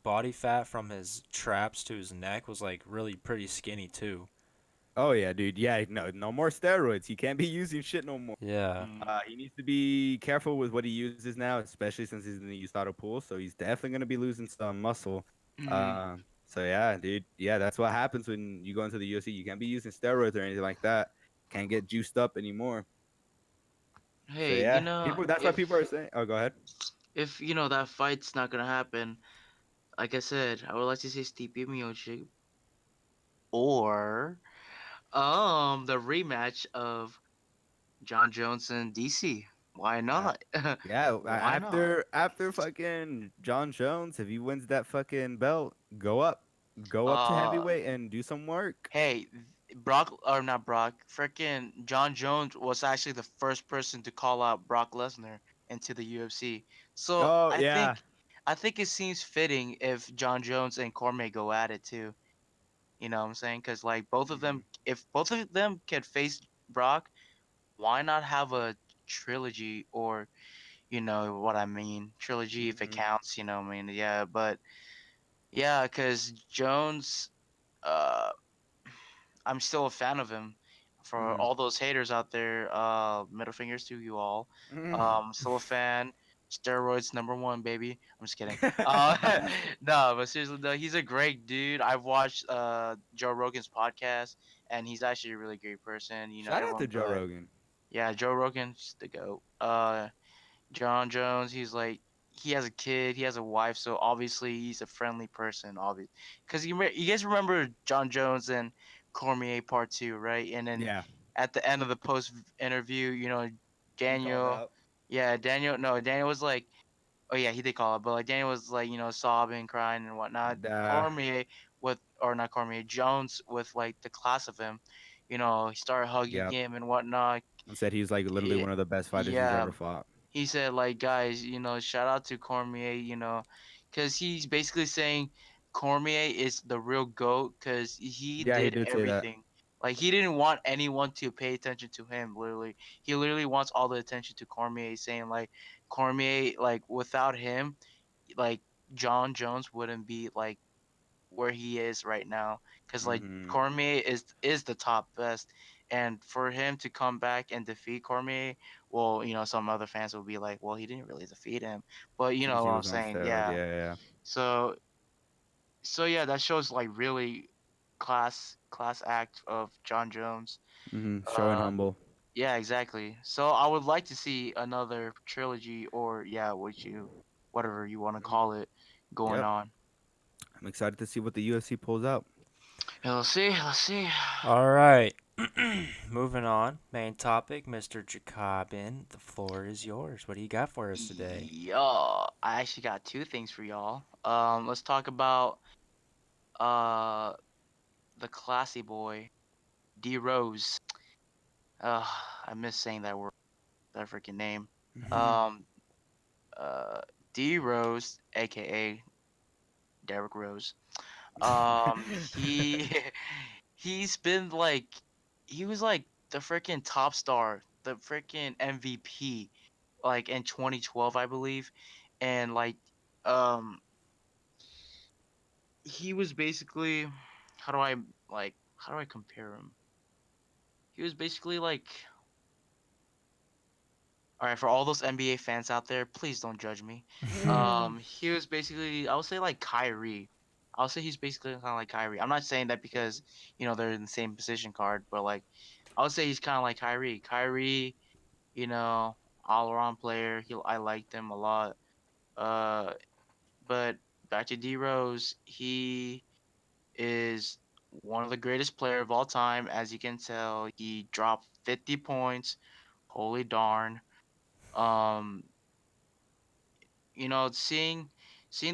body fat from his traps to his neck was like really pretty skinny too. Oh yeah, dude. Yeah, no more steroids. He can't be using shit no more. Yeah. He needs to be careful with what he uses now, especially since he's in the USADA pool. So he's definitely gonna be losing some muscle. Mm. So yeah, dude. Yeah, that's what happens when you go into the UFC. You can't be using steroids or anything like that. Can't get juiced up anymore. So Hey, yeah, people. That's why people are saying. Oh, go ahead. if that fight's not gonna happen, like I said, I would like to see Stipe Miocic or the rematch of John Jones and DC. Why Uh, not? yeah, Why not? after fucking John Jones, if he wins that fucking belt, go up to Uh, heavyweight and do some work. hey, Brock or not Brock, freaking John Jones was actually the first person to call out Brock Lesnar into the UFC. So Oh yeah. I think it seems fitting if John Jones and Cormier go at it too. You know what I'm saying? Because like both of them, Mhm. if both of them can face Brock, why not have a trilogy or you know what I mean? Trilogy if it Mhm. counts. You know what I mean? Yeah, but yeah, because Jones, uh, I'm still a fan of him. For Mhm. all those haters out there, middle fingers to you all. Mhm. Still a fan. Steroids number one, baby. I'm just kidding. No, but seriously though, he's a great dude. I've watched Joe Rogan's podcast, and he's actually a really great person. You know, Shout out to everyone be Joe like, Rogan. yeah, Joe Rogan's the goat. John Jones, he's like he has a kid, he has a wife, so obviously he's a friendly person, obviously. Because you guys remember John Jones and Cormier Part Two, right? And then Yeah, at the end of the post interview, you know, he called Daniel, out. yeah, Daniel, no, Daniel was like, oh yeah, he did call it, but like Daniel was like, you know, sobbing, crying and whatnot. Uh, Cormier with, or not Cormier, Jones with like the class of him, you know, he started hugging yep. him and whatnot. And said he's like literally Yeah, one of the best fighters he's yeah, ever fought. he said like guys, you know, shout out to Cormier, you know, because he's basically saying Cormier is the real goat because he Yeah, he did did say that. everything. Like he didn't want anyone to pay attention to him. Literally, he literally wants all the attention to Cormier, saying like Cormier, like without him, like John Jones wouldn't be like where he is right now because like Hmm. Cormier is the top best, and for him to come back and defeat Cormier, well, you know, some other fans will be like, well, he didn't really defeat him, but you Since know he what I'm was on saying, steroids. yeah. Yeah, yeah. So yeah, that shows like really class act of John Jones. Showing Uh, humble. yeah, exactly. So I would like to see another trilogy or yeah, whatever you want to Mhm. call it, going Yep. on. I'm excited to see what the UFC pulls out. And let's see, let's see. All right. Moving on. Main topic, Mr. Jokabin. The floor is yours. What do you got for us today? Yo, I actually got two things for y'all. Let's talk about uh the classy boy, D Rose. Uh, I miss saying that word, that freaking name. Um, uh, D Rose, aka Derrick Rose. He he's been like he was like the freaking top star, the freaking MVP, like in 2012, I believe, and like um he was basically how do I how do I compare him? He was basically like all right, for all those NBA fans out there, please don't judge me. He was basically I would say like Kyrie. I'll say he's basically kind of like Kyrie. I'm not saying that because you know they're in the same position card, but like I would say he's kind of like Kyrie. Kyrie, you know, all around player. I liked him a lot. Uh, but back to D Rose, he is one of the greatest player of all time. As you can tell, he dropped 50 points. Holy darn. Um, you know, seeing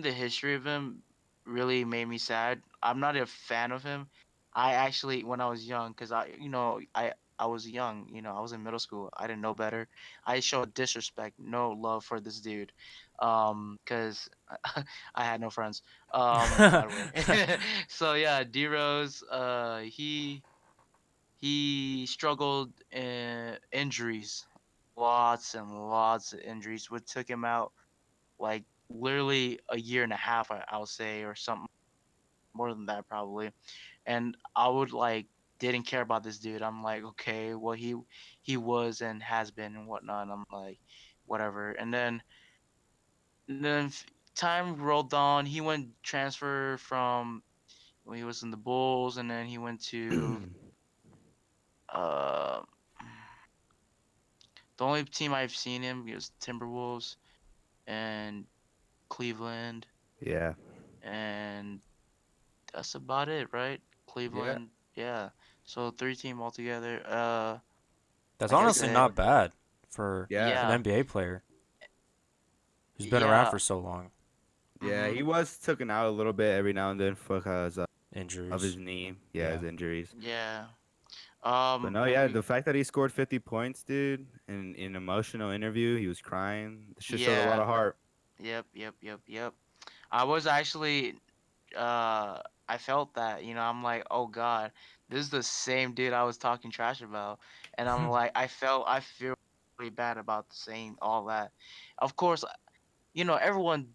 the history of him really made me sad. I'm not a fan of him. I actually, when I was young, because I, you know, I was young, I was in middle school. I didn't know better. I showed disrespect, no love for this dude, cause I had no friends. By the way, so yeah, D Rose, he struggled in injuries, lots and lots of injuries, which took him out like literally a year and a half, I'll say, or something more than that probably. And I would like didn't care about this dude. I'm like, okay, well he was and has been and whatnot. And I'm like, whatever. And then time rolled on. He went transfer from when he was in the Bulls, and then he went to uh the only team I've seen him was Timberwolves and Cleveland, Yeah. and that's about it, right? Yeah. Cleveland, yeah. So three team altogether. That's Like I honestly said, not bad for Yeah. an yeah, NBA player who's been around yeah. for so long. Yeah. Mhm. He was taken out a little bit every now and then because of his Injuries. knee. Yeah, Yeah. his injuries. Yeah. But no, But yeah, the fact that he scored 50 points, dude, in an emotional interview, he was crying. This just showed a lot yeah. of heart. Yep. Yep. Yep. Yep. I was actually. I felt that. I'm like, oh God, this is the same dude I was talking trash about, and I'm like, I feel really bad about saying all that. Of course, everyone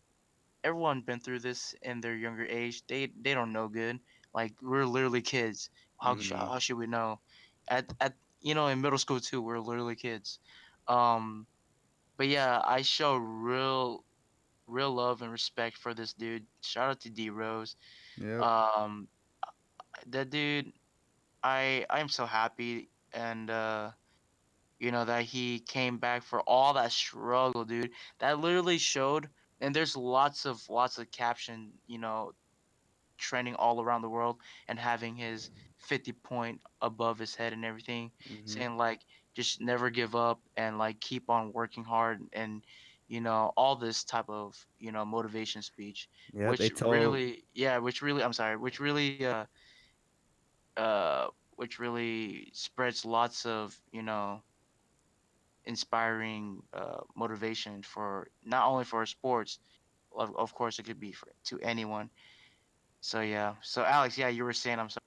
been through this in their younger age. They don't know good. Like we're literally kids. Hmm. How should we know? At in middle school too, we're literally kids. Um, but yeah, I show real love and respect for this dude. Shout out to D Rose. Yep. Um, that dude, I'm so happy and that he came back for all that struggle, dude. That literally showed, and there's lots of caption, trending all around the world and having his 50 point above his head and everything, Hmm. saying like just never give up and like keep on working hard and all this type of motivation speech, Yeah, they told. I'm sorry, uh which really spreads lots of inspiring motivation for not only for sports. Of course it could be to anyone. So yeah. So Alex, yeah, you were saying, I'm sorry.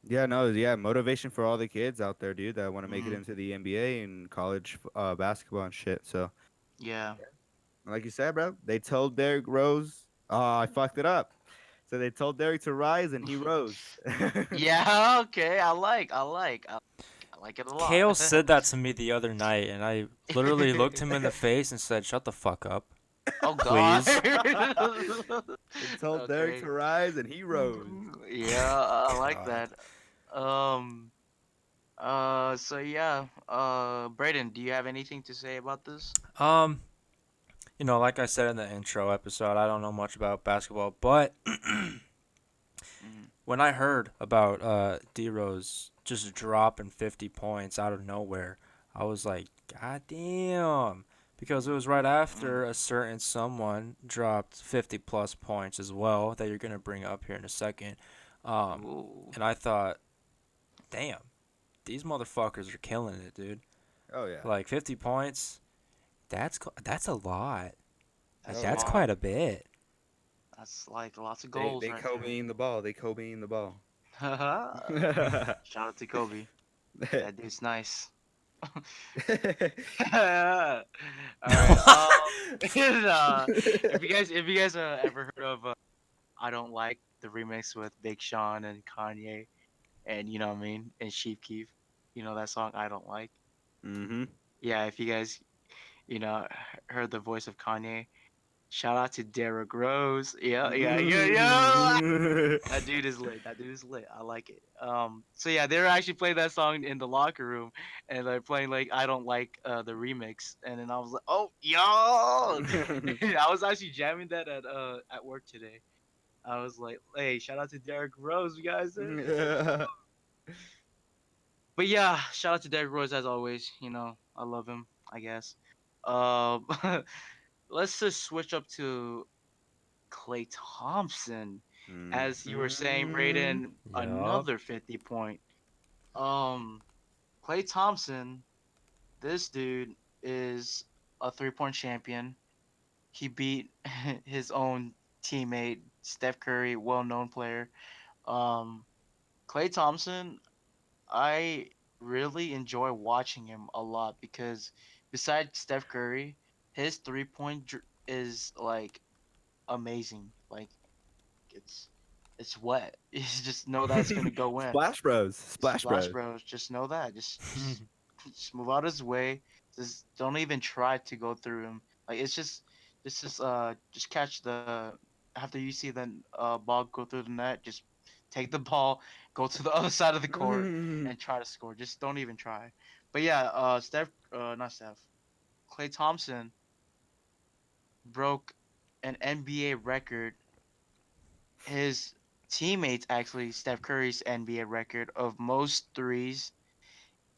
Yeah, no, yeah, motivation for all the kids out there, dude, that want to make it Mhm. into the NBA and college basketball and shit. So, Yeah. like you said, bro, they told Derrick Rose, oh, I fucked it up. So they told Derrick to rise and he rose. Yeah, okay. I like it a lot. Kale said that to me the other night, and I literally looked him in the face and said, "Shut the fuck up, Oh God. please." They told Derrick Okay. to rise and he rose. Yeah, I like God. that. Um. So yeah. Brayden, do you have anything to say about this? Um, like I said in the intro episode, I don't know much about basketball, but Mm. when I heard about D Rose just dropping 50 points out of nowhere, I was like, God damn. Because it was right Mm. after a certain someone dropped 50 plus points as well that you're going to bring up here in a second. Ooh. And I thought, damn, these motherfuckers are killing it, dude. Oh yeah. Like 50 points, that's a lot. Like That's a Oh that's yeah. lot. quite a bit. That's like lots of They goals they right Kobe-ing the ball. They Kobe-ing the ball. there. Shout out to Kobe. That dude's nice. All right. And, if you guys ever heard of "I Don't Like" the remix with Big Sean and Kanye, and you know what I mean, and Chief Keef, that song "I Don't Like." Hmm. Yeah, if you guys heard the voice of Kanye, shout out to Derrick Rose. Yeah, yeah, yeah, yeah. That dude is lit. That dude is lit. I like it. So yeah, they were actually playing that song in the locker room, and they're playing like "I Don't Like" the remix, and then I was like, oh, yo! I was actually jamming that at work today. I was like, hey, shout out to Derrick Rose, you guys. But yeah, shout out to Derrick Rose as always. I love him. I guess. Um, let's just switch up to Klay Thompson. As you were saying, Mhm. Brayden, Yup. another 50 point. Um, Klay Thompson, this dude is a 3-point champion. He beat his own teammate, Steph Curry, well-known player. Um, Klay Thompson, I really enjoy watching him a lot because besides Steph Curry, his 3-point is like amazing. Like it's it's wet. You just know that it's gonna go in. Splash Bros. Splash Splash Bros. Bros, just know that. Just move out his way. Just don't even try to go through him. Like it's just catch the after you see the ball go through the net, just take the ball, go to the other side of the court and try to score. Just don't even try. But yeah, not Steph. Klay Thompson broke an NBA record. His teammates actually Steph Curry's NBA record of most threes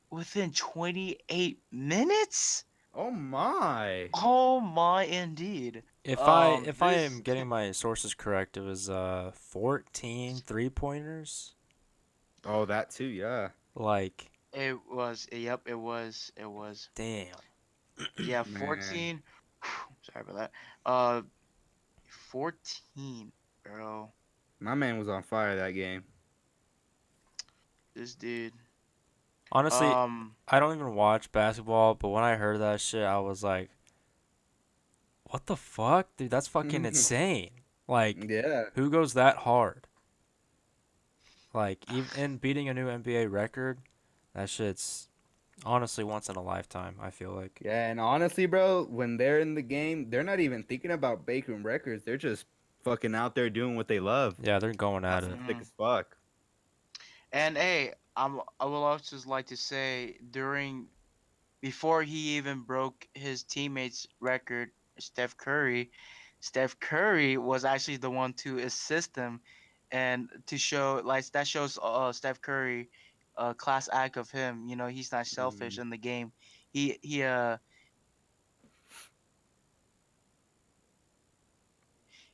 within 28 minutes? Oh my. Oh my indeed. If I This am getting my sources correct, it was 14 3-pointers. Oh, that too, yeah. Like, it was it was damn. yeah, Man. 14. Sorry about that. 14, bro. My man was on fire that game. This dude. Honestly, Um I don't even watch basketball, but when I heard that shit, I was like, what the fuck? Dude, that's fucking insane. Like, Yeah. who goes that hard? Like, even beating a new NBA record, that shit's honestly once in a lifetime, I feel like. Yeah, and honestly, bro, when they're in the game, they're not even thinking about breaking records. They're just fucking out there doing what they love. Yeah, they're going at That's it. sick as fuck. and hey, I will also like to say before he even broke his teammate's record, Steph Curry was actually the one to assist him, and to show like that shows Steph Curry, class act of him. You know, he's not selfish Mhm. in the game. He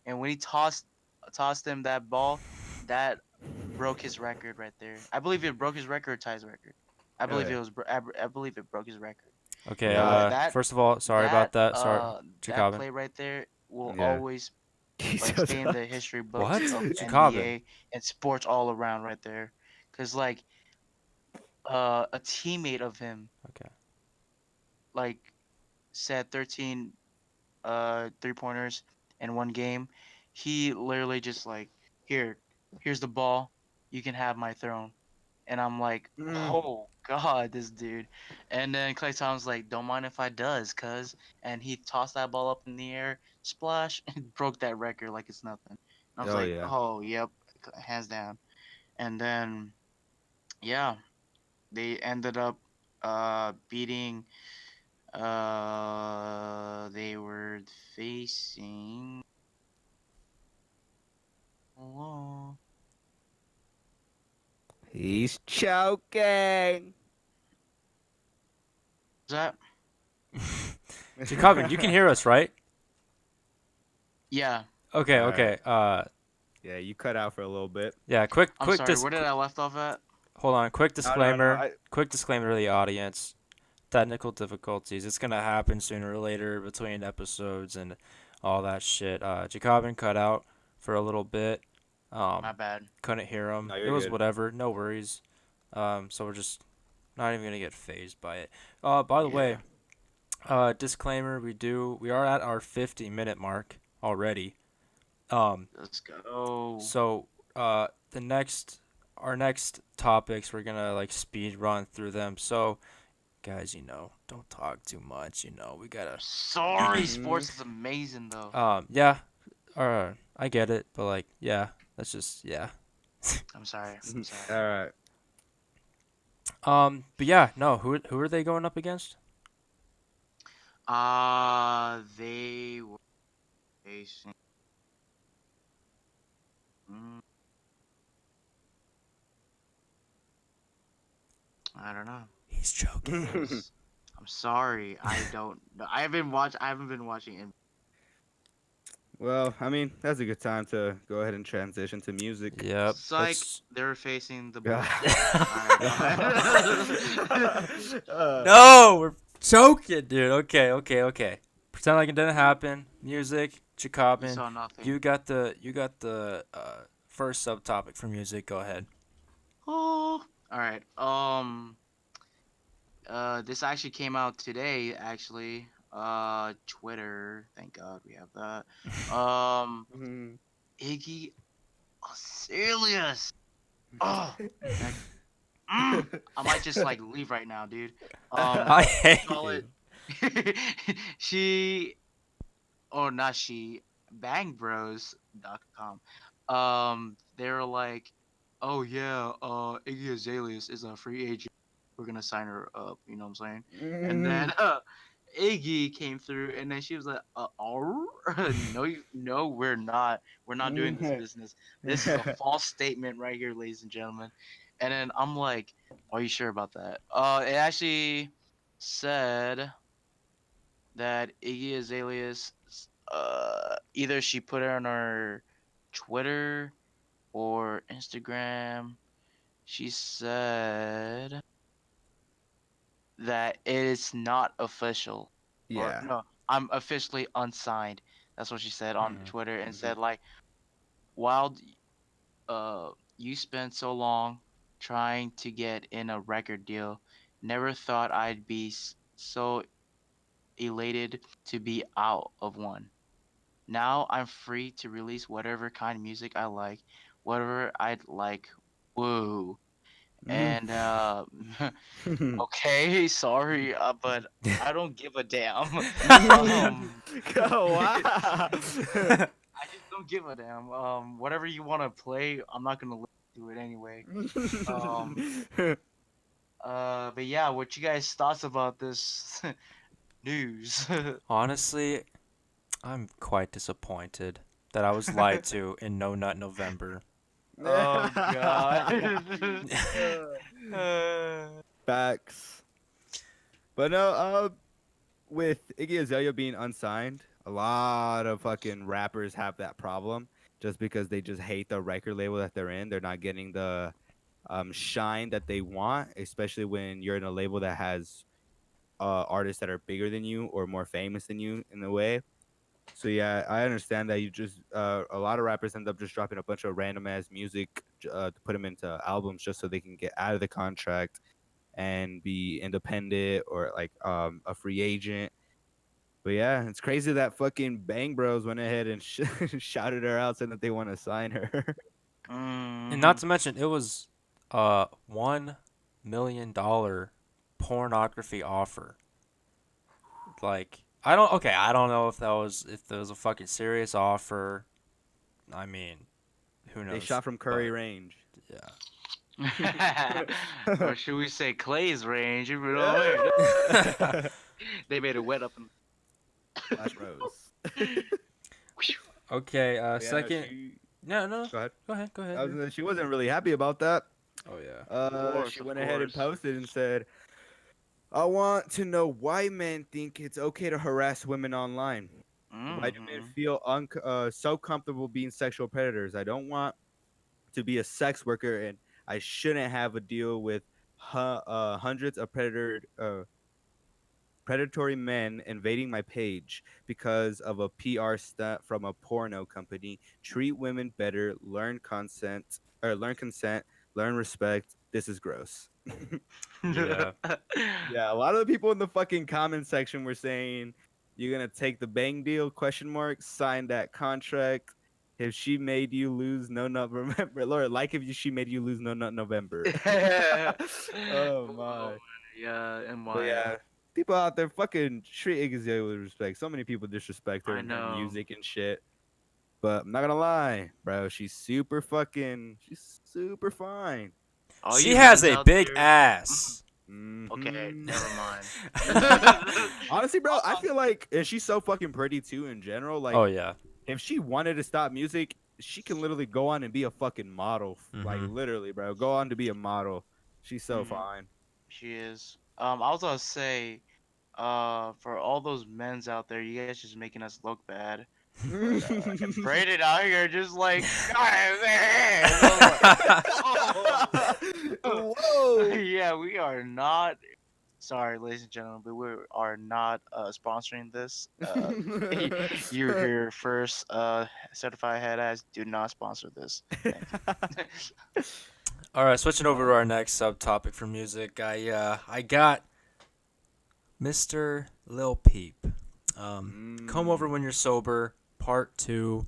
and when he tossed him that ball, that broke his record right there. I believe it broke his record, ties record. I Oh, believe yeah. I believe it broke his record. Okay, Yeah. That first of all, sorry about that. Sorry, that Jokabin. play right there will Yeah. always He's like so stay in tough. the history books What? of Jokabin. NBA and sports all around right there. Cause like a teammate of him Okay. like set 13 3-pointers in one game. He literally just like here's the ball, you can have my throne. And I'm like, Mm. oh god, this dude. And then Klay Thompson's like, don't mind if I does, cuz. And he tossed that ball up in the air, splash, and broke that record like it's nothing. And I was Oh like, yeah. oh yep, hands down. And then yeah, they ended up beating they were facing oh, He's choking. was that? Jokabin, you can hear us, right? Yeah. Okay, Alright. okay. Yeah, you cut out for a little bit. Yeah, quick I'm quick sorry, where did I left off at? hold on, quick No, disclaimer. I- Quick disclaimer to the audience. Technical difficulties. It's gonna happen sooner or later between episodes and all that shit. Jokabin cut out for a little bit. My bad. Couldn't hear him. No, It you're was good. whatever. No worries. So we're just not even gonna get phased by it. By the way, disclaimer: we are at our 50-minute mark already. Let's go. So our next topics, we're gonna like speed run through them. So guys, don't talk too much. We gotta. Sorry, sports is amazing though. Yeah. I get it, but like, yeah, that's just yeah. I'm sorry. I'm sorry. All right. But yeah, no. Who are they going up against? They were facing. I don't know. He's joking. I'm sorry. I don't. I haven't been watching. Well, I mean, that's a good time to go ahead and transition to music. Yep. Psych, Let's. they're facing the Yeah. bullshit. Alright, go ahead. No, we're choking, dude. Okay. Pretend like it didn't happen. Music, You Jokabin. saw nothing. You got the first subtopic for music. Go ahead. Oh, alright. This actually came out today, actually. Twitter. Thank God we have that. Mhm. Iggy Azalea. Oh, that, I might just like leave right now, dude. I hate Call you. it. She, or not she, bangbros.com. They were like, oh yeah, Iggy Azalea is a free agent. We're gonna sign her up. You know what I'm saying? And then Iggy came through, and then she was like, no, no, we're not. We're not doing this business. This is a false statement right here, ladies and gentlemen. And then I'm like, are you sure about that? It actually said that Iggy Azalea's, either she put it on her Twitter or Instagram. She said that it is not official. Or Yeah. no, I'm officially unsigned. That's what she said on Mhm. Twitter, and said like, while you spent so long trying to get in a record deal, never thought I'd be so elated to be out of one. Now I'm free to release whatever kind of music I like, whatever I'd like. Woo. And okay, sorry, but I don't give a damn. Wow. I just don't give a damn. Whatever you want to play, I'm not gonna listen to it anyway. Um, but yeah, what you guys thoughts about this news? Honestly, I'm quite disappointed that I was lied to in No Nut November. Oh God. Facts. But no, with Iggy Azalea being unsigned, a lot of fucking rappers have that problem just because they just hate the record label that they're in. They're not getting the shine that they want, especially when you're in a label that has artists that are bigger than you or more famous than you in a way. So yeah, I understand that you just a lot of rappers end up just dropping a bunch of random ass music to put them into albums just so they can get out of the contract and be independent or like a free agent. But yeah, it's crazy that fucking Bang Bros went ahead and shouted her out, saying that they want to sign her. And not Mhm. to mention, it was $1 million pornography offer. Like, I don't know if there was a fucking serious offer. I mean, who They knows? shot from Curry But range. yeah. Or should we say Clay's range? You know, they made it wet up. Flash Rose. Okay, Yeah, no, second. No. go ahead. Go ahead. She wasn't really happy about that. Oh yeah. She Of went ahead and course. posted and said, "I want to know why men think it's okay to harass women online. Why do men Mhm. feel so comfortable being sexual predators? I don't want to be a sex worker, and I shouldn't have a deal with hundreds of predatory men invading my page because of a PR stunt from a porno company. Treat women better, learn consent, learn respect. This is gross." Yeah. Yeah, a lot of the people in the fucking comment section were saying, "You're gonna take the bang deal? Question mark. Sign that contract. If she made you lose, no nut remember. Lord, like if she made you lose, no nut November." Oh Oh, my. yeah, and But why? yeah, people out there fucking treat Iggy with respect. So many people disrespect her I and her know. music and shit. But I'm not gonna lie, bro. She's super fine. All She you has men's a out big there. ass. Okay, Hmm never mind. Honestly, bro, I feel like, and she's so fucking pretty too in general. Like, Oh yeah. if she wanted to stop music, she can literally go on and be a fucking model. Like, Mhm. literally, bro, go on to be a model. She's so Mhm. fine. She is. I was gonna say, for all those men's out there, you guys just making us look bad. And Brayden out here just like, Whoa. yeah, we are not. Sorry, ladies and gentlemen, but we are not sponsoring this. You hear first. Certified head ass. Do not sponsor this. Thank you. All right, switching over to our next subtopic for music. I got Mr. Lil Peep. Come Over When You're Sober, Part 2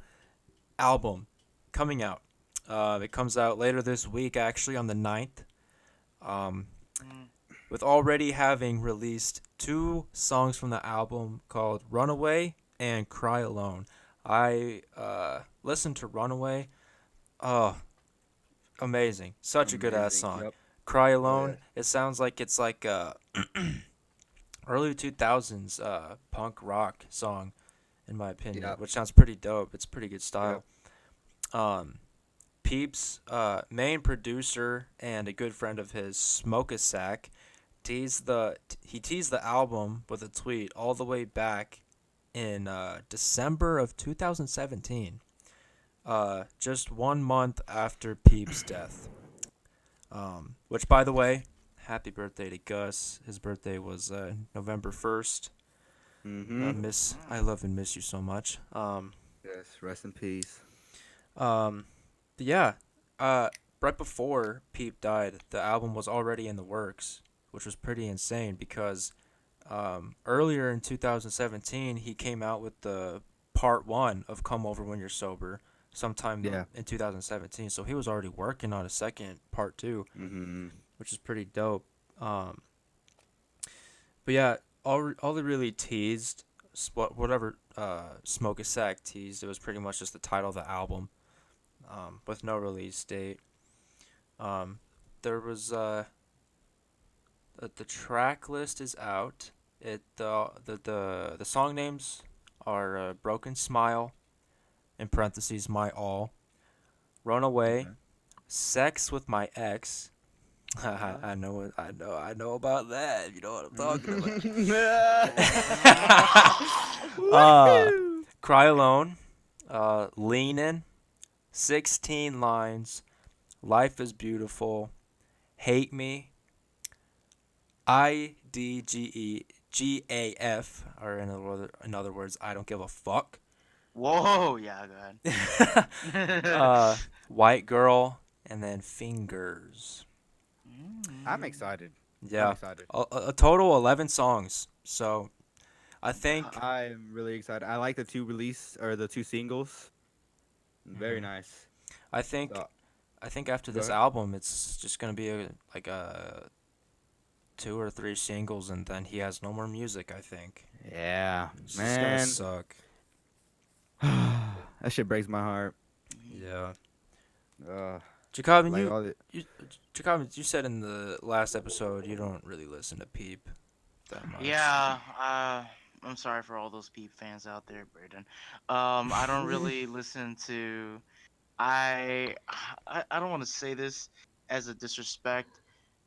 album coming out. It comes out later this week, actually, on the 9th. With already having released 2 songs from the album called Runaway and Cry Alone. I listened to Runaway. Oh, amazing. Such a good-ass song. Yep. Cry Alone, yeah. it sounds like it's like early 2000s punk rock song, in my opinion, Yep. which sounds pretty dope. It's pretty good style. Peeps, main producer and a good friend of his, Smoke a Sack, teased the album with a tweet all the way back in December of 2017, just 1 month after Peep's death. Which, by the way, happy birthday to Gus. His birthday was November 1st. I love and miss you so much. Yes, rest in peace. Yeah, right before Peep died, the album was already in the works, which was pretty insane because earlier in 2017, he came out with the part 1 of Come Over When You're Sober sometime in 2017. So he was already working on a second part 2, which is pretty dope. But yeah, all they really teased, whatever Smoke a Sack teased, it was pretty much just the title of the album, with no release date. There was the track list is out. The song names are Broken Smile, in parentheses My All, Runaway, Sex with My Ex. I know about that. You know what I'm talking about. Cry Alone, Leanin', 16 Lines, Life is Beautiful, Hate Me, IDGEGAF, or in other words, I Don't Give a Fuck. Whoa, yeah, go ahead. White Girl, and then Fingers. I'm excited. Yeah, I'm excited. a total 11 songs. So, I think I'm really excited. I like the 2 singles. Very nice. I think after this ahead. album, it's just gonna be a 2 or 3 singles, and then he has no more music. I think. Yeah, It's man. just gonna suck. That shit breaks my heart. Yeah. Uh, Jokabin, like all the, Jokabin, you said in the last episode you don't really listen to Peep that much. Yeah, I'm sorry for all those Peep fans out there, Brayden. I don't really listen to. I don't want to say this as a disrespect,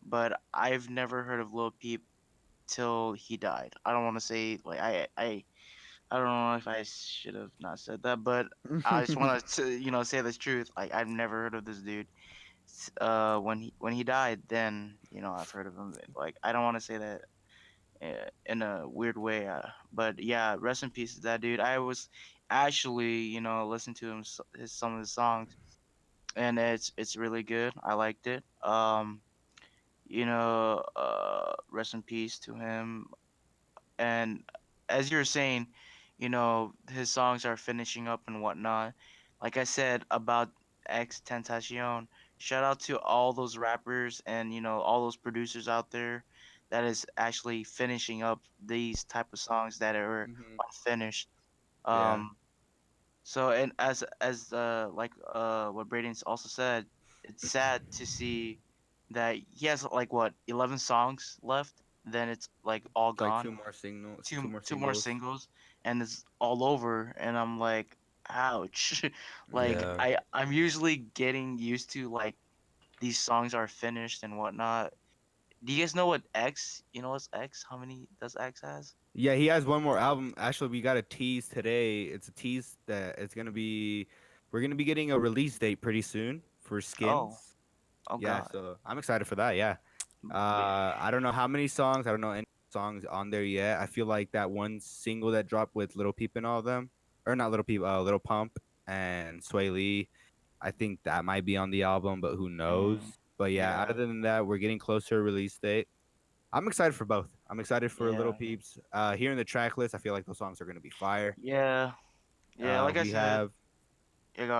but I've never heard of Lil Peep till he died. I don't want to say like I don't know if I should have not said that, but I just want to say the truth. Like I've never heard of this dude. When he died, then I've heard of him. Like I don't want to say that in a weird way, but yeah, rest in peace to that dude. I was actually listening to some of his songs, and it's really good. I liked it. Rest in peace to him. And as you were saying, his songs are finishing up and whatnot. Like I said about X Tentacion, shout out to all those rappers and all those producers out there that is actually finishing up these type of songs that are unfinished. yeah. So and what Braden's also said, it's sad to see that he has like what 11 songs left. Then it's like all It's like gone. 2 more singles. Two more singles, and it's all over. And I'm like, ouch. Like Yeah. I'm usually getting used to like these songs are finished and whatnot. Do you guys know what X? You know what's X? How many does X has? Yeah, he has one more album. Actually, we got a tease today. It's a tease that it's gonna be. We're gonna be getting a release date pretty soon for Oh, Skins. oh Yeah, God. so I'm excited for that. Yeah. We- I don't know how many songs. I don't know any songs on there yet. I feel like that one single that dropped with Little Peep and all of them, or not Little Peep, Little Pump and Sway Lee. I think that might be on the album, but who knows? Mm, But yeah, yeah, other than that, we're getting closer to release date. I'm excited for both. I'm excited for Little yeah, Peeps. Hearing the track list, I feel like those songs are gonna be fire. yeah, yeah. Like I We said, have yeah. Go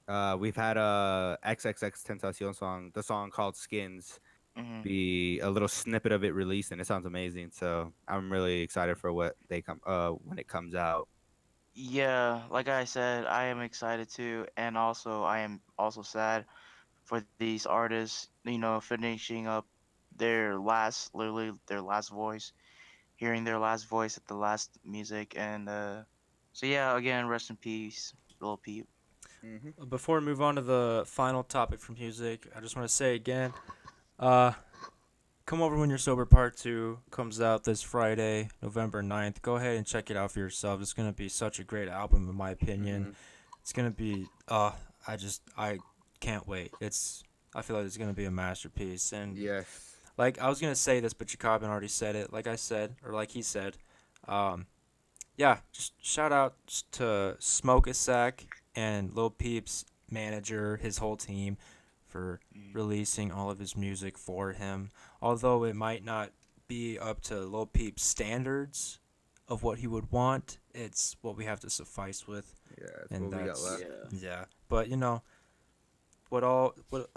ahead. we've had a XXX Tentacion song, the song called Skins, Hmm. be a little snippet of it released, and it sounds amazing. So I'm really excited for what they come when it comes out. Yeah, like I said, I am excited too, and also I am also sad for these artists. Finishing up literally their last voice, hearing their last voice at the last music, and so yeah, again, rest in peace, Lil Peep. Before we move on to the final topic from music, I just want to say again, uh, Come Over When You're Sober Part 2 comes out this Friday, November 9th. Go ahead and check it out for yourself. It's going to be such a great album, in my opinion. Mhm. It's going to be, I can't wait. I feel like it's going to be a masterpiece. And, Yes. like, I was going to say this, but Jokabin already said it. Like I said, or like he said, um, yeah, just shout out to Smoke a Sack and Lil Peep's manager, his whole team, for releasing all of his music for him. Although it might not be up to Lil Peep's standards of what he would want, it's what we have to suffice with, Yeah, that's and what we got that's left. yeah. But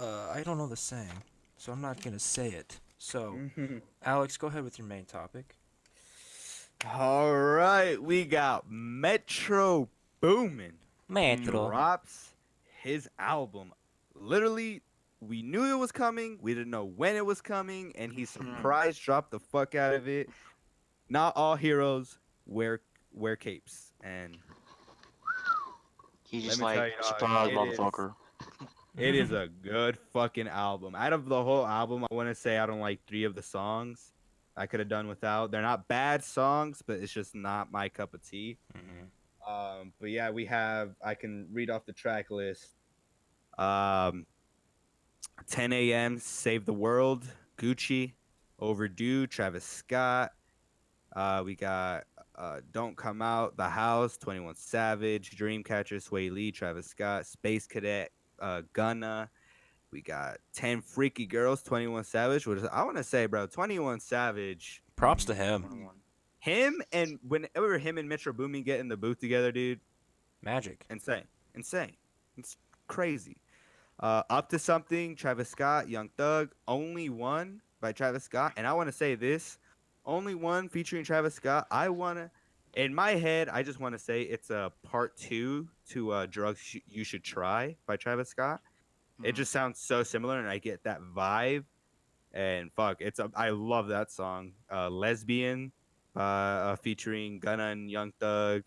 I don't know the saying, so I'm not gonna say it. So, Alex, go ahead with your main topic. All right, we got Metro Boomin drops his album. Literally, we knew it was coming. We didn't know when it was coming, and he surprise dropped the fuck out of it. Not all heroes wear capes, and He let just me tell like you, dog, surprise, motherfucker. it is a good fucking album. Out of the whole album, I want to say I don't like 3 of the songs. I could have done without. They're not bad songs, but it's just not my cup of tea. But yeah, I can read off the track list. 10 a.m. Save the World, Gucci, Overdue, Travis Scott. We got Don't Come Out, The House, 21 Savage, Dreamcatcher, Sway Lee, Travis Scott, Space Cadet, Gunna. We got 10 Freaky Girls, 21 Savage. Which I want to say, bro, 21 Savage. Props to him. Him and whenever him and Metro Boomin get in the booth together, dude, Magic. insane. It's crazy. Up to Something, Travis Scott, Young Thug, Only One by Travis Scott. And I want to say this, Only One featuring Travis Scott. In my head, I just want to say it's a part 2 to Drugs You Should Try by Travis Scott. It just sounds so similar, and I get that vibe. And fuck, I love that song. Lesbian, featuring Gunna and Young Thug.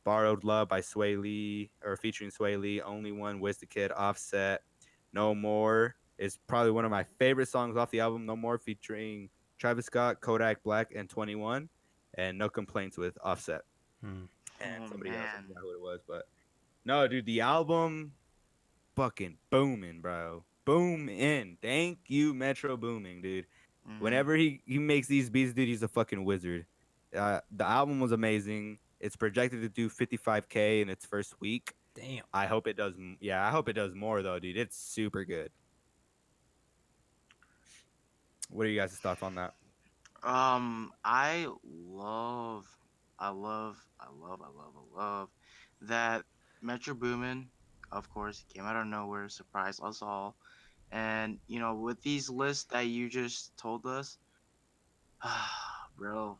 Borrowed Love by Sway Lee, or featuring Sway Lee. Only One, Wiz the Kid, Offset. No More is probably one of my favorite songs off the album. No More featuring Travis Scott, Kodak Black, and 21. And No Complaints with Offset. And somebody else, I forgot who it was. But no, dude, the album fucking booming, bro. Boom in. Thank you, Metro Booming, dude. Whenever he makes these beats, dude, he's a fucking wizard. The album was amazing. It's projected to do 55K in its first week. Damn. I hope it does. Yeah, I hope it does more though, dude. It's super good. What are you guys' thoughts on that? I love, I love, I love, I love, I love that Metro Boomin, of course, came out of nowhere, surprised us all, and with these lists that you just told us, bro.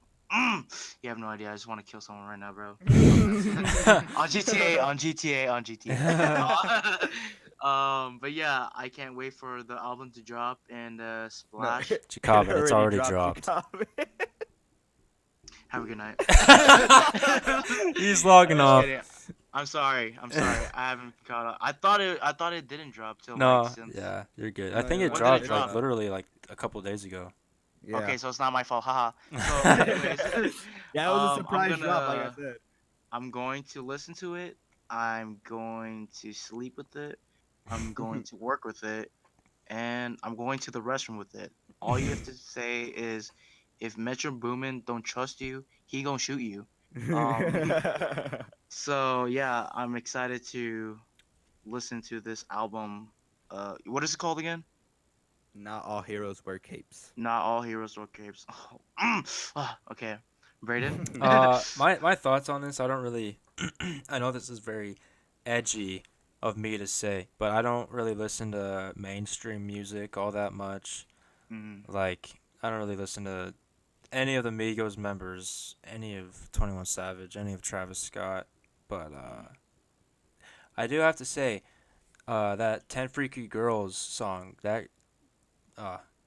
You have no idea. I just want to kill someone right now, bro. On GTA. But yeah, I can't wait for the album to drop and Splash. Jokabin, it's already dropped. Have a good night. He's logging off. I'm sorry. I haven't caught up. I thought it didn't drop till No, like since. yeah, you're good. No, I think yeah. it When did dropped it like drop? literally like a couple days ago. Yeah. Okay, so it's not my fault. Haha. So, anyways, Yeah, it was a I'm surprise drop, like I gonna said. I'm going to listen to it. I'm going to sleep with it. I'm going to work with it, and I'm going to the restroom with it. All you have to say is, if Metro Boomin don't trust you, he gonna shoot you. Um. So yeah, I'm excited to listen to this album. What is it called again? Not all heroes wear capes. Not all heroes wear capes. Oh, okay, Brayden. My thoughts on this, I don't really I know this is very edgy of me to say, but I don't really listen to mainstream music all that much. Mm, Like, I don't really listen to any of the Migos members, any of 21 Savage, any of Travis Scott, but I do have to say that 10 Freaky Girls song, that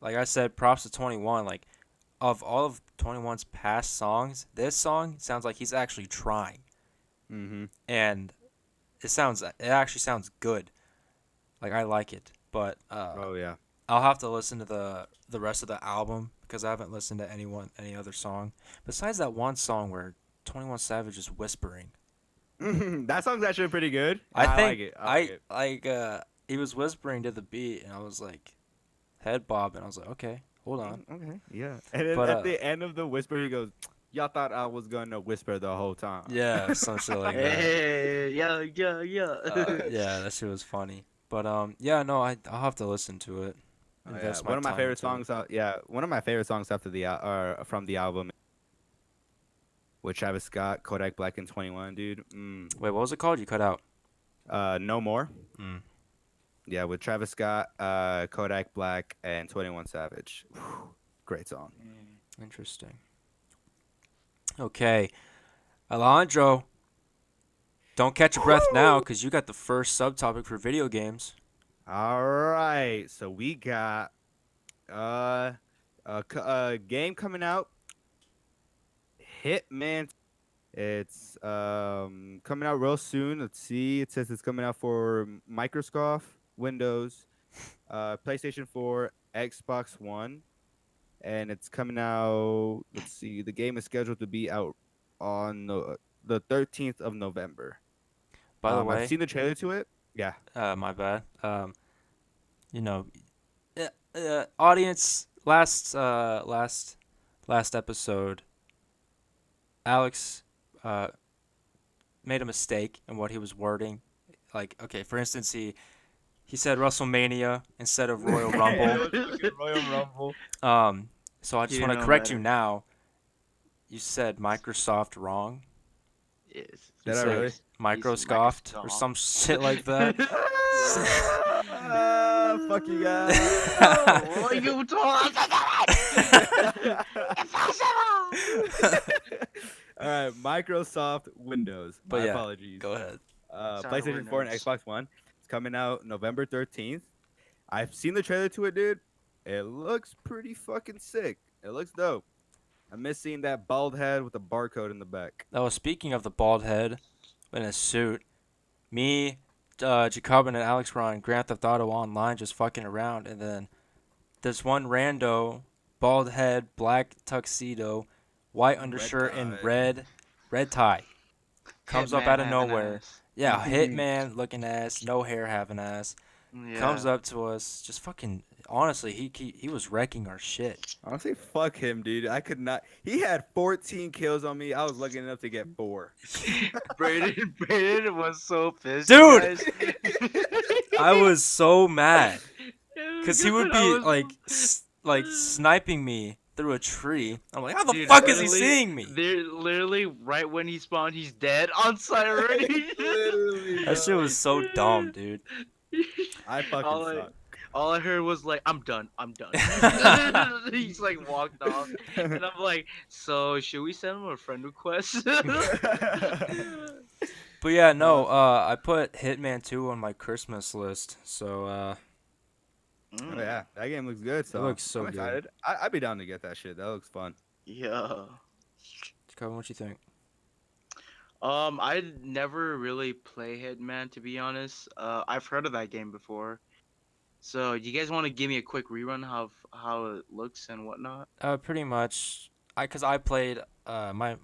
like I said, props to 21. Like, of all of 21's past songs, this song sounds like he's actually trying, Mm-hmm. and it actually sounds good. Like, I like it, but Oh yeah. I'll have to listen to the rest of the album because I haven't listened to any other song besides that one song where 21 Savage is whispering. That song's actually pretty good. I I think like it. I like it. he was whispering to the beat, and I was like head bobbing. I was like, okay, hold on. Okay. Yeah. And then But at the end of the whisper, he goes, "Y'all thought I was gonna whisper the whole time." yeah, some shit like that. hey, yeah, yeah, yeah. Yeah, that shit was funny. But yeah, no, I'll have to listen to it. Oh, yeah. Invest my One of my time favorite into it. songs. One of my favorite songs after the from the album with Travis Scott, Kodak Black, and 21, dude. Wait, what was it called? You cut out. No More. Mm. Yeah, with Travis Scott, Kodak Black, and 21 Savage. Whew, great song. Interesting. Okay, Alejandro, don't catch your breath now because you got the first subtopic for video games. All right, so we got a game coming out, Hitman. It's coming out real soon. Let's see. It says it's coming out for Microsoft, Windows, PlayStation 4, Xbox One, and it's coming out. Let's see. The game is scheduled to be out on the 13th of November. By the I've way, seen the trailer to it. Yeah. my bad. You know, audience, last episode, Alex made a mistake in what he was wording. Like, okay, for instance, he said WrestleMania instead of Royal Rumble. Royal Rumble. So I just You want to know correct you better. now. You said Microsoft wrong. Yes. You Did I said really? Microsoft or some shit like that. Fuck you guys. Oh, you told us impossible. All right, Microsoft Windows. But My yeah, apologies. Go ahead. Sorry, PlayStation we're 4 and nerds. Xbox One. It's coming out November 13th. I've seen the trailer to it, dude. It looks pretty fucking sick. It looks dope. I miss seeing that bald head with a barcode in the back. Oh, speaking of the bald head in a suit, me, Jokabin, and Alex were on Grand Theft Auto Online just fucking around, and then there's one rando, bald head, black tuxedo, white undershirt, and tie. red tie. Comes up Hitman out of having nowhere. ass. Yeah, hitman looking ass, no hair having ass. Yeah. Comes up to us, just fucking. Honestly, he was wrecking our shit. Honestly, fuck him, dude. I could not. He had 14 kills on me. I was lucky enough to get 4. Brayden was so pissed. Dude! guys. I was so mad because he would I be was- like sniping me through a tree. I'm like, how the Dude, fuck is he literally- seeing me? They're literally right when he spawned, he's dead on site already. Literally, That shit was so dumb, dude. I fucking all suck. all I heard was like, I'm done. He's like walked off. And I'm like, so should we send him a friend request? But yeah, no. I put Hitman 2 on my Christmas list. So Oh, yeah, that game looks good. So looks so I'm good. excited. I'd be down to get that shit. That looks fun. Yeah. Kevin, what you think? I never really play Hitman, to be honest. I've heard of that game before. So, you guys want to give me a quick rerun of how it looks and whatnot? Pretty much. Cause I played. My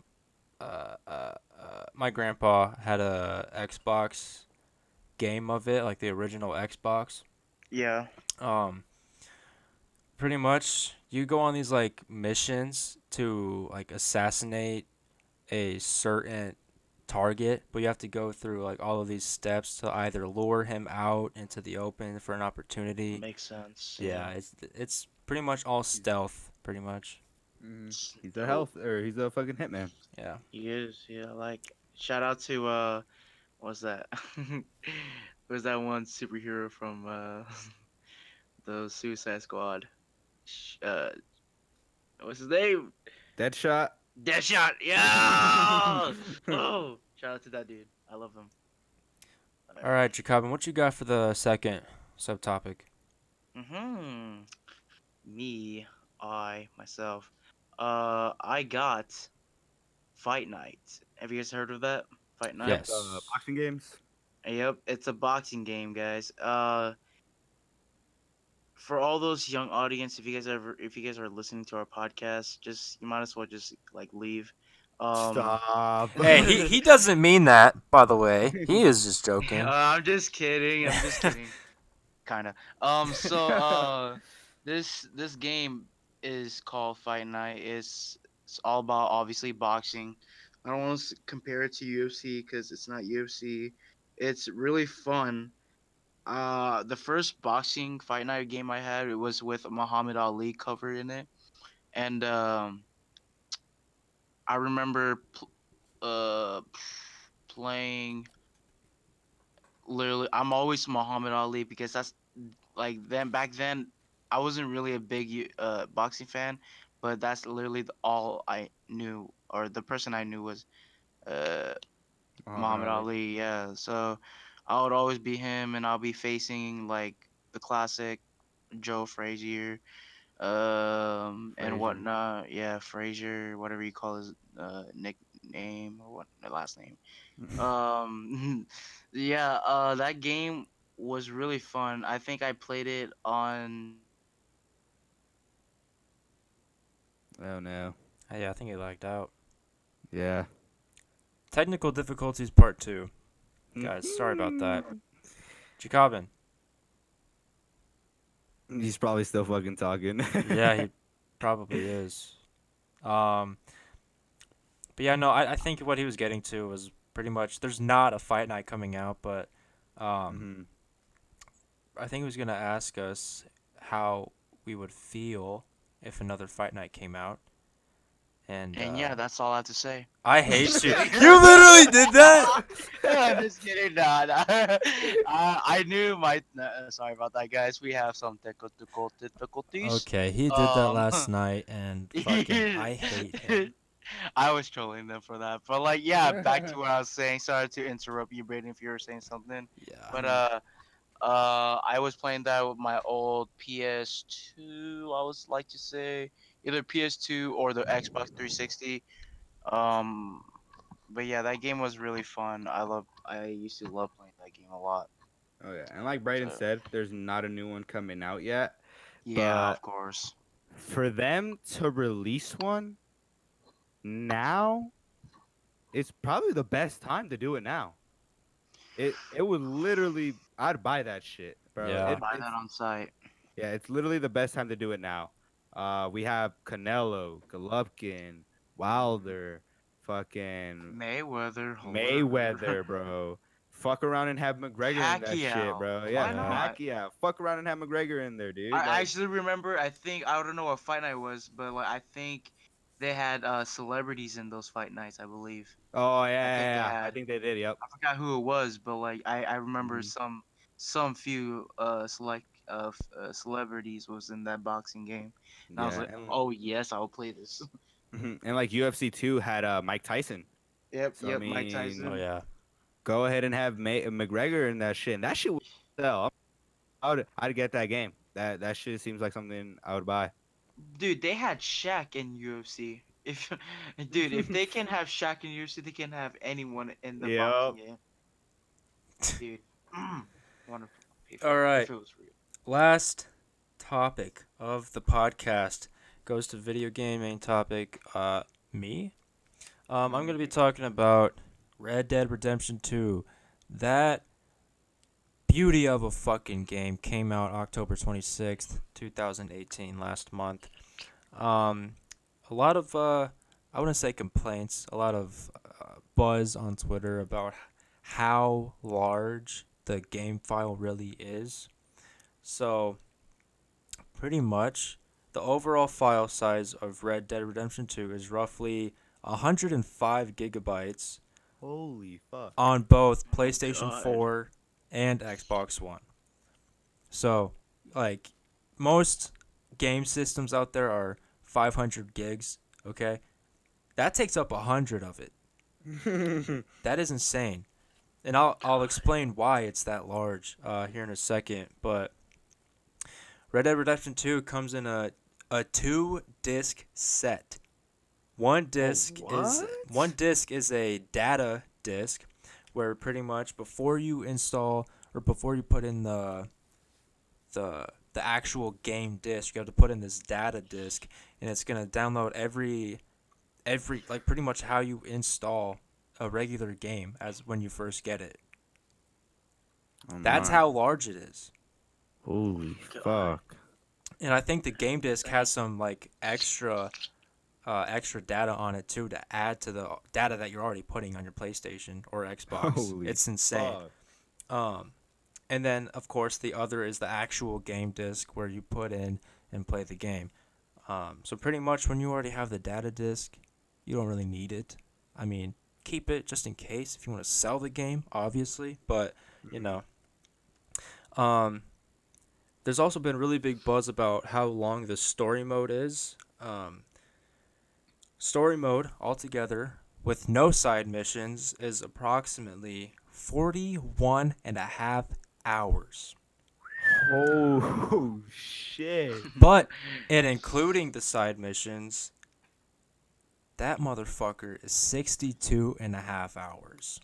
grandpa had a Xbox game of it, like the original Xbox. Yeah. Um, Pretty much, you go on these like missions to like assassinate a certain target, but you have to go through like all of these steps to either lure him out into the open for an opportunity. Makes sense. Yeah, it's pretty much all stealth, pretty much. He's a health or he's a fucking hitman. Yeah. He is. Yeah. Like, shout out to what's that? Who's that one superhero from the Suicide Squad? Uh, what's his name? Deadshot. Deadshot. Yeah. Oh, shout out to that dude. I love him. All right, Jokabin, what you got for the second subtopic? Me, myself. I got Fight Night. Have you guys heard of that? Fight Night. Yes. Boxing games. Yep, it's a boxing game, guys. For all those young audience, if you guys are listening to our podcast, you might as well just like leave. Stop. Hey, he doesn't mean that, by the way. He is just joking. I'm just kidding. I'm just kidding. Kinda. So this game is called Fight Night. It's all about obviously boxing. I don't want to compare it to UFC because it's not UFC. It's really fun. The first boxing Fight Night game I had, it was with Muhammad Ali covered in it, and I remember playing. Literally, I'm always Muhammad Ali because that's like back then I wasn't really a big boxing fan, but that's literally all I knew, or the person I knew was Muhammad Ali. Yeah, so I would always be him, and I'll be facing like the classic Joe Frazier, and whatnot. Yeah, Frazier, whatever you call his nickname or what the last name. Yeah, that game was really fun. I think I played it on. Oh no. Yeah, I think he lagged out. Yeah. Technical difficulties part 2. Guys, sorry about that. Jokabin. He's probably still fucking talking. Yeah, he probably is. But yeah, no, I think what he was getting to was pretty much there's not a fight night coming out, but I think he was gonna ask us how we would feel if another fight night came out. And yeah, that's all I have to say. I hate you. You literally did that. I'm just kidding. Nah. I knew my. Sorry about that, guys. We have some technical difficulties. Okay, he did that last night, and fucking, I hate him. I was trolling them for that, but like, yeah, back to what I was saying. Sorry to interrupt you, Brayden, if you were saying something. Yeah. But I was playing that with my old PS2. I was like to say either PS2 or the Xbox 360. But yeah, that game was really fun. I used to love playing that game a lot. Oh yeah, and like Brayden said, there's not a new one coming out yet. Yeah, But of course. for them to release one now, it's probably the best time to do it now. It would literally, I'd buy that shit, bro. Yeah. I'll buy that on site. Yeah, it's literally the best time to do it now. We have Canelo, Golovkin, Wilder, fucking Mayweather, bro. Fuck around and have McGregor in that shit, bro. Yeah, Pacquiao. Fuck around and have McGregor in there, dude. I actually remember. I don't know what fight night was, but like I think they had celebrities in those fight nights. I believe. Oh yeah, I think they did. Yep. I forgot who it was, but like I remember some few select celebrities was in that boxing game. And I was like, oh yes, I'll play this. And like UFC 2 had Mike Tyson. Yep, So, I mean, Mike Tyson. Oh yeah. Go ahead and have McGregor in that shit. And that shit would sell. I'd get that game. That shit seems like something I would buy. Dude, they had Shaq in UFC. If they can have Shaq in UFC, they can have anyone in the boxing game. Dude, wonderful. All right. If it was real. last topic of the podcast goes to video game main topic. Me. I'm gonna be talking about Red Dead Redemption 2. That beauty of a fucking game came out October 26th, 2018, last month. A lot of I wouldn't say complaints, a lot of buzz on Twitter about how large the game file really is. So, pretty much, the overall file size of Red Dead Redemption 2 is roughly 105 gigabytes Holy fuck. on both Oh my PlayStation God. 4 and Xbox One. So, like, most game systems out there are 500 gigs, okay? That takes up 100 of it. That is insane. And I'll explain why it's that large here in a second, but Red Dead Redemption 2 comes in a 2-disc set. One disc is a data disc where pretty much before you install or before you put in the actual game disc, you have to put in this data disc, and it's gonna download every like pretty much how you install a regular game as when you first get it. That's how large it is. Holy fuck. And I think the game disc has some like extra data on it too to add to the data that you're already putting on your PlayStation or Xbox. Holy It's insane. fuck. And then of course the other is the actual game disc where you put in and play the game. So pretty much when you already have the data disc, you don't really need it. I mean, keep it just in case if you want to sell the game, obviously. But you know, there's also been really big buzz about how long the story mode is. Story mode altogether with no side missions is approximately 41 and a half hours. Oh shit. But and including the side missions, that motherfucker is 62 and a half hours.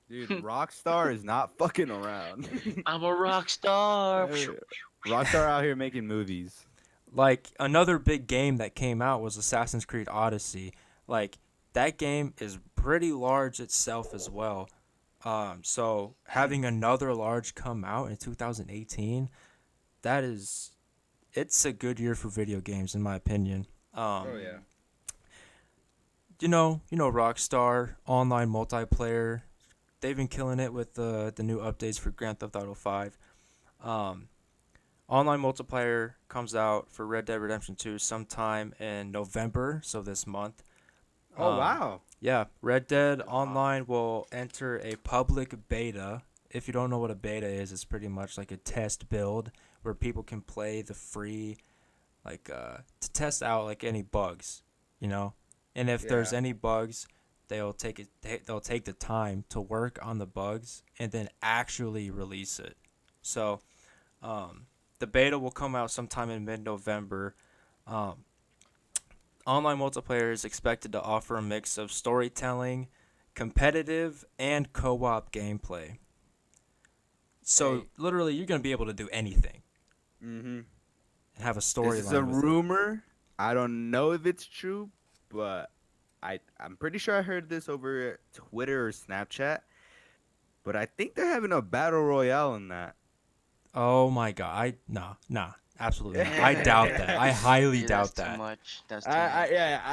Dude, Rockstar is not fucking around. I'm a rock star. Rockstar out here making movies. Like another big game that came out was Assassin's Creed Odyssey. Like that game is pretty large itself as well. So having another large come out in 2018, it's a good year for video games in my opinion. Oh yeah. You know Rockstar online multiplayer. They've been killing it with the new updates for Grand Theft Auto 5. Online multiplayer comes out for Red Dead Redemption 2 sometime in November, so this month. Oh wow. Yeah, Red Dead Online will enter a public beta. If you don't know what a beta is, it's pretty much like a test build where people can play the free, like to test out like any bugs, you know. And if there's Yeah. any bugs, they'll take the time to work on the bugs and then actually release it. So, the beta will come out sometime in mid-November. Online multiplayer is expected to offer a mix of storytelling, competitive, and co-op gameplay. So Hey. literally, you're gonna be able to do anything Mm-hmm. and have a This storyline. is a with it. rumor. I don't know if it's true, but I'm pretty sure I heard this over Twitter or Snapchat. But I think they're having a battle royale in that. Oh my god! Nah, absolutely not. I doubt that. I highly Yeah, doubt that's that. too much. That's too much.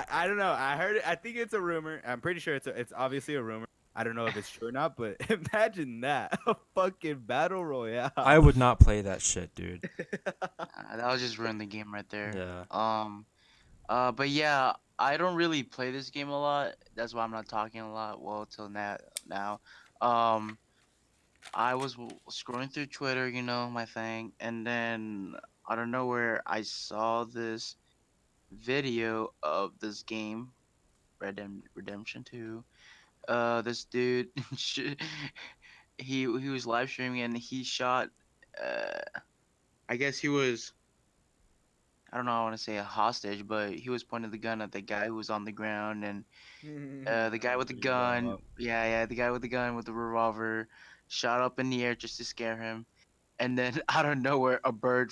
I don't know. I heard it. I think it's a rumor. I'm pretty sure it's obviously a rumor. I don't know if it's true or not, but imagine that, a fucking battle royale. I would not play that shit, dude. That would just ruin the game right there. Yeah. But yeah, I don't really play this game a lot. That's why I'm not talking a lot. Well, till now. I was scrolling through Twitter, my thing, and then out of nowhere, I saw this video of this game, Redemption 2. This dude, he was live streaming and he shot. I guess he was. I don't know. I want to say a hostage, but he was pointing the gun at the guy who was on the ground, and the guy with the gun, yeah, the guy with the gun with the revolver, shot up in the air just to scare him, and then out of nowhere a bird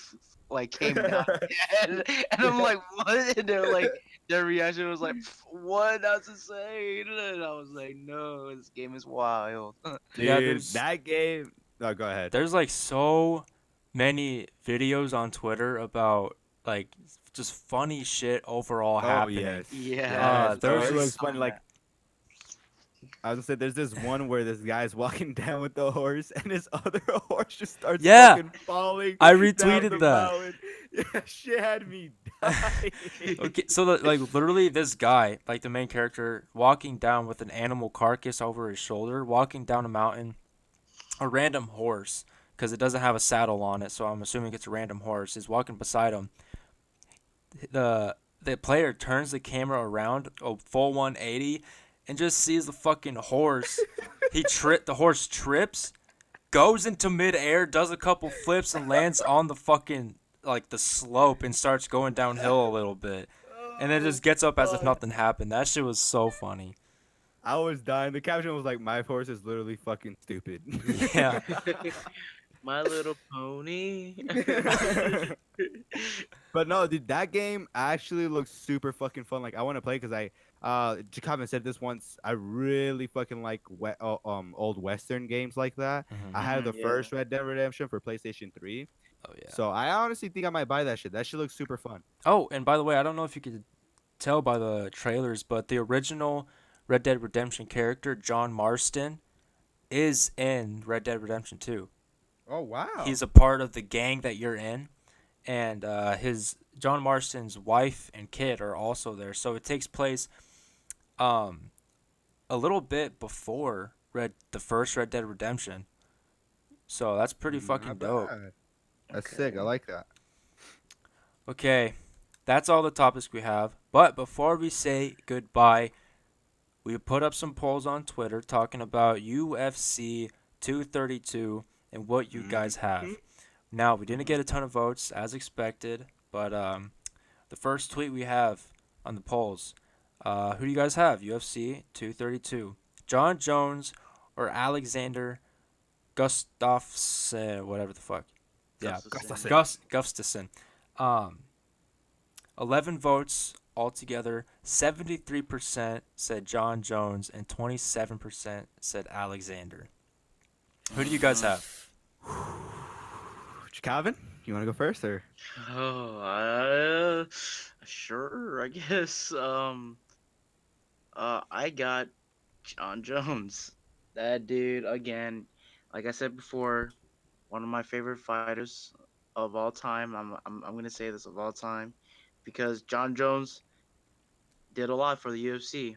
like came down and I'm like, what? And they're like, their reaction was like, what? That's insane. And I was like, no, this game is wild. Yeah, Dude, that game. Oh, go ahead. there's like so many videos on Twitter about like just funny shit overall Oh happening. yes. Yeah. Yes. there's It I looks saw funny. Like that. I was gonna say, there's this one where this guy's walking down with the horse, and his other horse just starts Yeah. fucking falling. I down retweeted the that. mountain. Yeah, shit had me dying. Okay, so like literally this guy, like the main character, walking down with an animal carcass over his shoulder, walking down a mountain, a random horse, because it doesn't have a saddle on it, so I'm assuming it's a random horse, is walking beside him. The player turns the camera around a full 180 and just sees the fucking horse. The horse trips, goes into midair, does a couple flips, and lands on the fucking like the slope and starts going downhill a little bit. And then just gets up as if nothing happened. That shit was so funny. I was dying. The caption was like, "My horse is literally fucking stupid." Yeah. My Little Pony. But no, dude, that game actually looks super fucking fun. Like I want to play because Jokabin said this once. I really fucking like old Western games like that. I had the Yeah. first Red Dead Redemption for PlayStation 3, Oh yeah. so I honestly think I might buy that shit. That shit looks super fun. Oh, and by the way, I don't know if you could tell by the trailers, but the original Red Dead Redemption character, John Marston, is in Red Dead Redemption 2. Oh wow. He's a part of the gang that you're in, and his John Marston's wife and kid are also there. So it takes place a little bit before the first Red Dead Redemption. So that's pretty fucking Not dope. bad. That's sick. I like that. Okay, that's all the topics we have. But before we say goodbye, we put up some polls on Twitter talking about UFC 232 and what you guys have. Now, we didn't get a ton of votes as expected, but the first tweet we have on the polls, who do you guys have? UFC 232. John Jones or Alexander Gustafsson, whatever the fuck. Yeah, Gustafsson. Gustafsson. 11 votes altogether. 73% said John Jones and 27% said Alexander. Who do you guys have? Calvin, you want to go first or? Oh, sure, I guess. I got John Jones. That dude, again, like I said before, one of my favorite fighters of all time. I'm gonna say this of all time, because John Jones did a lot for the UFC.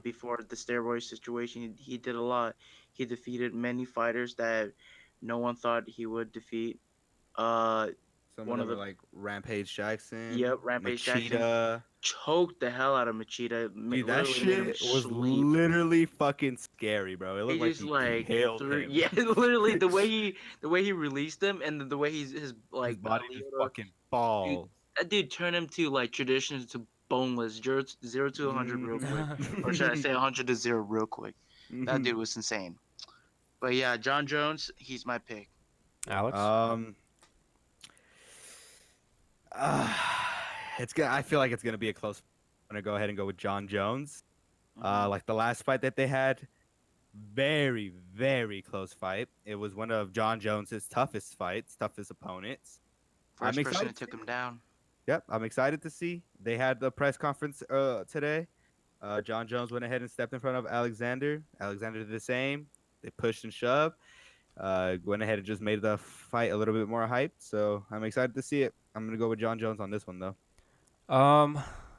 Before the steroid situation, he did a lot. He defeated many fighters that no one thought he would defeat. Some One of of them the- are like Rampage Jackson. Yep, Rampage Jackson. Machida. Choked the hell out of Machida. Dude, that Literally made him shit was sleep. literally fucking scary, bro. It He looked like just he like killed threw, him. yeah, literally the way he released him, and the way his like His body just Leota- fucking falls. that dude turned him to like traditions to boneless, zero to 100 real quick, or should I say 100 to 0 real quick. That dude was insane. But yeah, John Jones, he's my pick. Alex? It's gonna. I feel like it's gonna be a close. I'm gonna go ahead and go with John Jones. Like the last fight that they had, very, very close fight. It was one of John Jones's toughest fights, toughest opponents. First I'm person excited that took him down. Yep, I'm excited to see. They had the press conference today. John Jones went ahead and stepped in front of Alexander. Alexander did the same. They pushed and shoved. Went ahead and just made the fight a little bit more hyped. So I'm excited to see it. I'm gonna go with John Jones on this one though.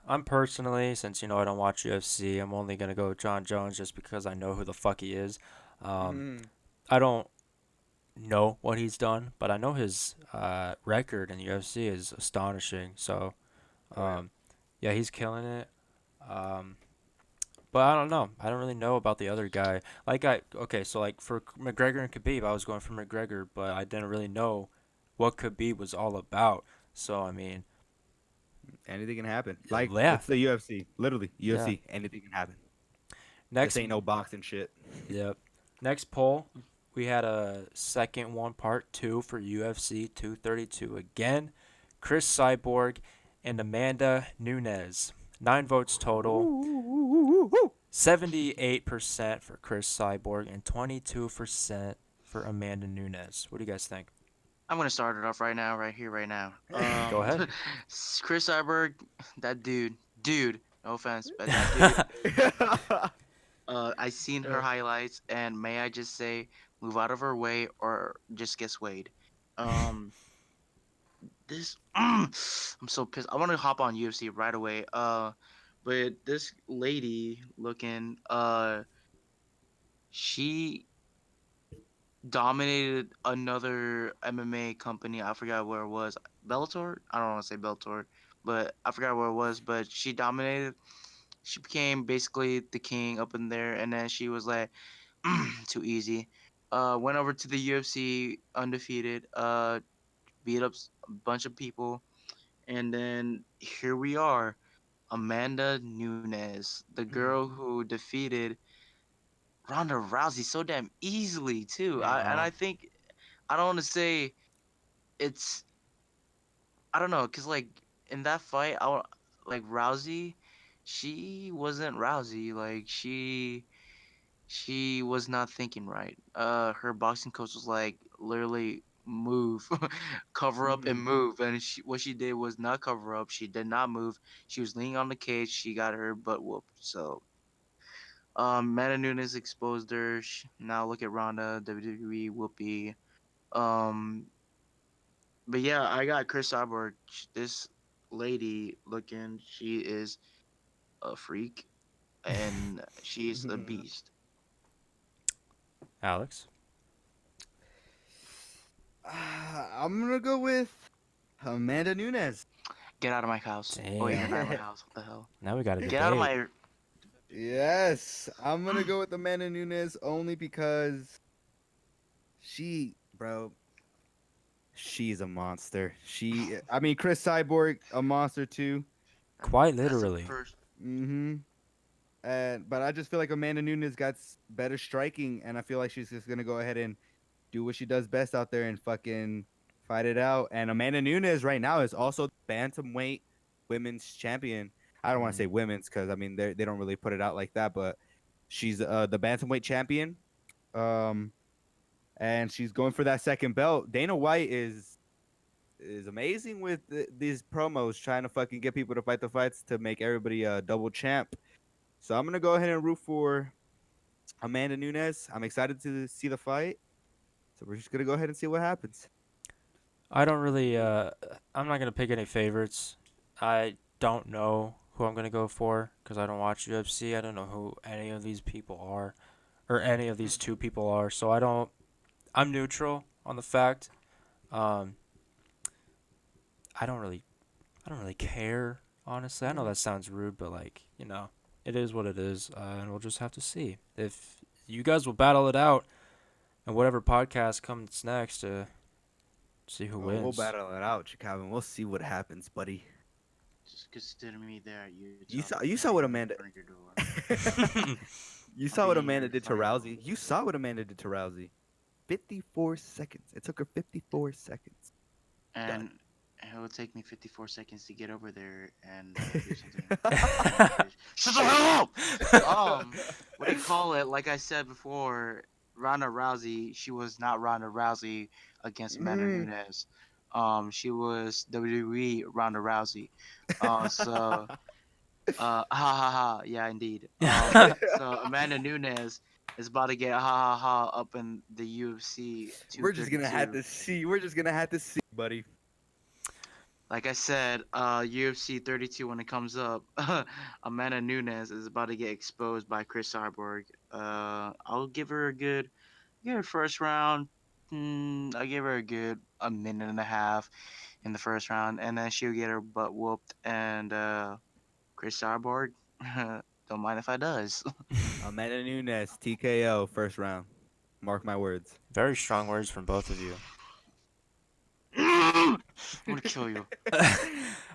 I'm personally, since I don't watch UFC, I'm only gonna go with John Jones just because I know who the fuck he is. I don't know what he's done, but I know his record in the UFC is astonishing. So, yeah, he's killing it. But I don't know. I don't really know about the other guy. So like for McGregor and Khabib, I was going for McGregor, but I didn't really know what Khabib was all about. So I mean, Anything can happen. Like Yeah. it's the UFC. Literally, UFC. Anything can happen. next This ain't no boxing shit. Yep. Next poll, we had a second one, part 2 for UFC 232 again. Chris Cyborg and Amanda Nunes. 9 votes total. 78% for Chris Cyborg and 22% for Amanda Nunes. What do you guys think? I'm gonna start it off right now, right here, right now. Go ahead. Chris Cyborg, that dude. No offense, but that dude. I seen her highlights, and may I just say, move out of her way or just get swayed. This I'm so pissed. I want to hop on UFC right away. But this lady looking, she dominated another MMA company. I forgot where it was. Bellator? I don't want to say Bellator, but I forgot where it was. But she dominated. She became basically the king up in there, and then she was like, too easy. Went over to the UFC undefeated. Beat up a bunch of people, and then here we are, Amanda Nunes, the girl who defeated Ronda Rousey so damn easily too. Uh-huh. I think I don't want to say it's I don't know, cause like in that fight, like Rousey, she wasn't Rousey. Like she was not thinking right. Her boxing coach was like literally move, cover up and move, and what she did was not cover up. She did not move. She was leaning on the cage. She got her butt whooped. So Amanda Nunes exposed her. Now look at Ronda, WWE whoopee. Um, but yeah, I got Chris Cyborg. This lady looking, she is a freak, and she's a beast. Alex? I'm gonna go with Amanda Nunes. Get out of my house. Oh, yeah, Damn. get out of my house. What the hell? Now we got to Get out of my. Yes, I'm gonna go with Amanda Nunes only because she's a monster. Chris Cyborg, a monster too. Quite That's the literally. first- But I just feel like Amanda Nunes got better striking, and I feel like she's just gonna go ahead and do what she does best out there and fucking fight it out. And Amanda Nunes right now is also bantamweight women's champion. I don't want to say women's because I mean they don't really put it out like that, but she's the bantamweight champion. And she's going for that second belt. Dana White is amazing with these promos, trying to fucking get people to fight the fights to make everybody a double champ. So I'm gonna go ahead and root for Amanda Nunes. I'm excited to see the fight. So we're just gonna go ahead and see what happens. I don't really, I'm not going to pick any favorites. I don't know who I'm going to go for because I don't watch UFC. I don't know who any of these people are or any of these two people are. So I'm neutral on the fact. I don't really care, honestly. I know that sounds rude, but like, it is what it is. And we'll just have to see. If you guys will battle it out and whatever podcast comes next, see who wins. We'll battle it out, Jokabin. We'll see what happens, buddy. Just consider me there. You saw what Amanda. You saw what Amanda did to Rousey. You saw what Amanda did to Rousey. 54 seconds. It took her 54 seconds. And it will take me 54 seconds to get over there and do something. Shut the hell up! What do you call it? Like I said before, Ronda Rousey, she was not Ronda Rousey against Amanda Nunes. She was WWE Ronda Rousey. So, ha ha ha, yeah, indeed. So Amanda Nunes is about to get ha ha ha up in the UFC. We're just gonna have to see. We're just gonna have to see, buddy. Like I said, UFC 32 when it comes up, Amanda Nunes is about to get exposed by Chris Cyborg. I'll give her first round. I'll give her a minute and a half in the first round, and then she'll get her butt whooped. And Chris Cyborg, don't mind if I does. Amanda Nunes, TKO, first round. Mark my words. Very strong words from both of you. I'm gonna kill you.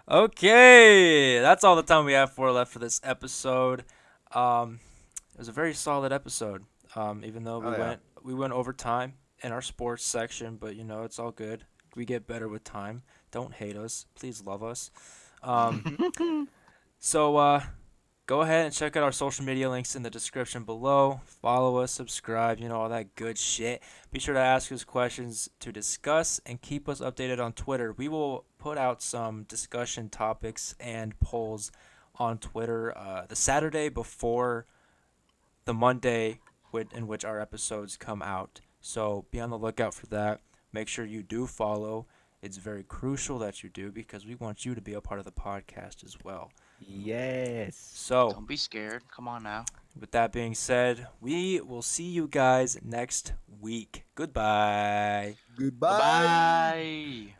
Okay, that's all the time we have left for this episode. It was a very solid episode. Even though we went we went over time in our sports section, but it's all good. We get better with time. Don't hate us. Please love us. So go ahead and check out our social media links in the description below. Follow us, subscribe, all that good shit. Be sure to ask us questions to discuss and keep us updated on Twitter. We will put out some discussion topics and polls on Twitter the Saturday before the Monday in which our episodes come out. So be on the lookout for that. Make sure you do follow. It's very crucial that you do because we want you to be a part of the podcast as well. Yes. So, Don't be scared. Come on now. with that being said, we will see you guys next week. Goodbye. Goodbye. Bye.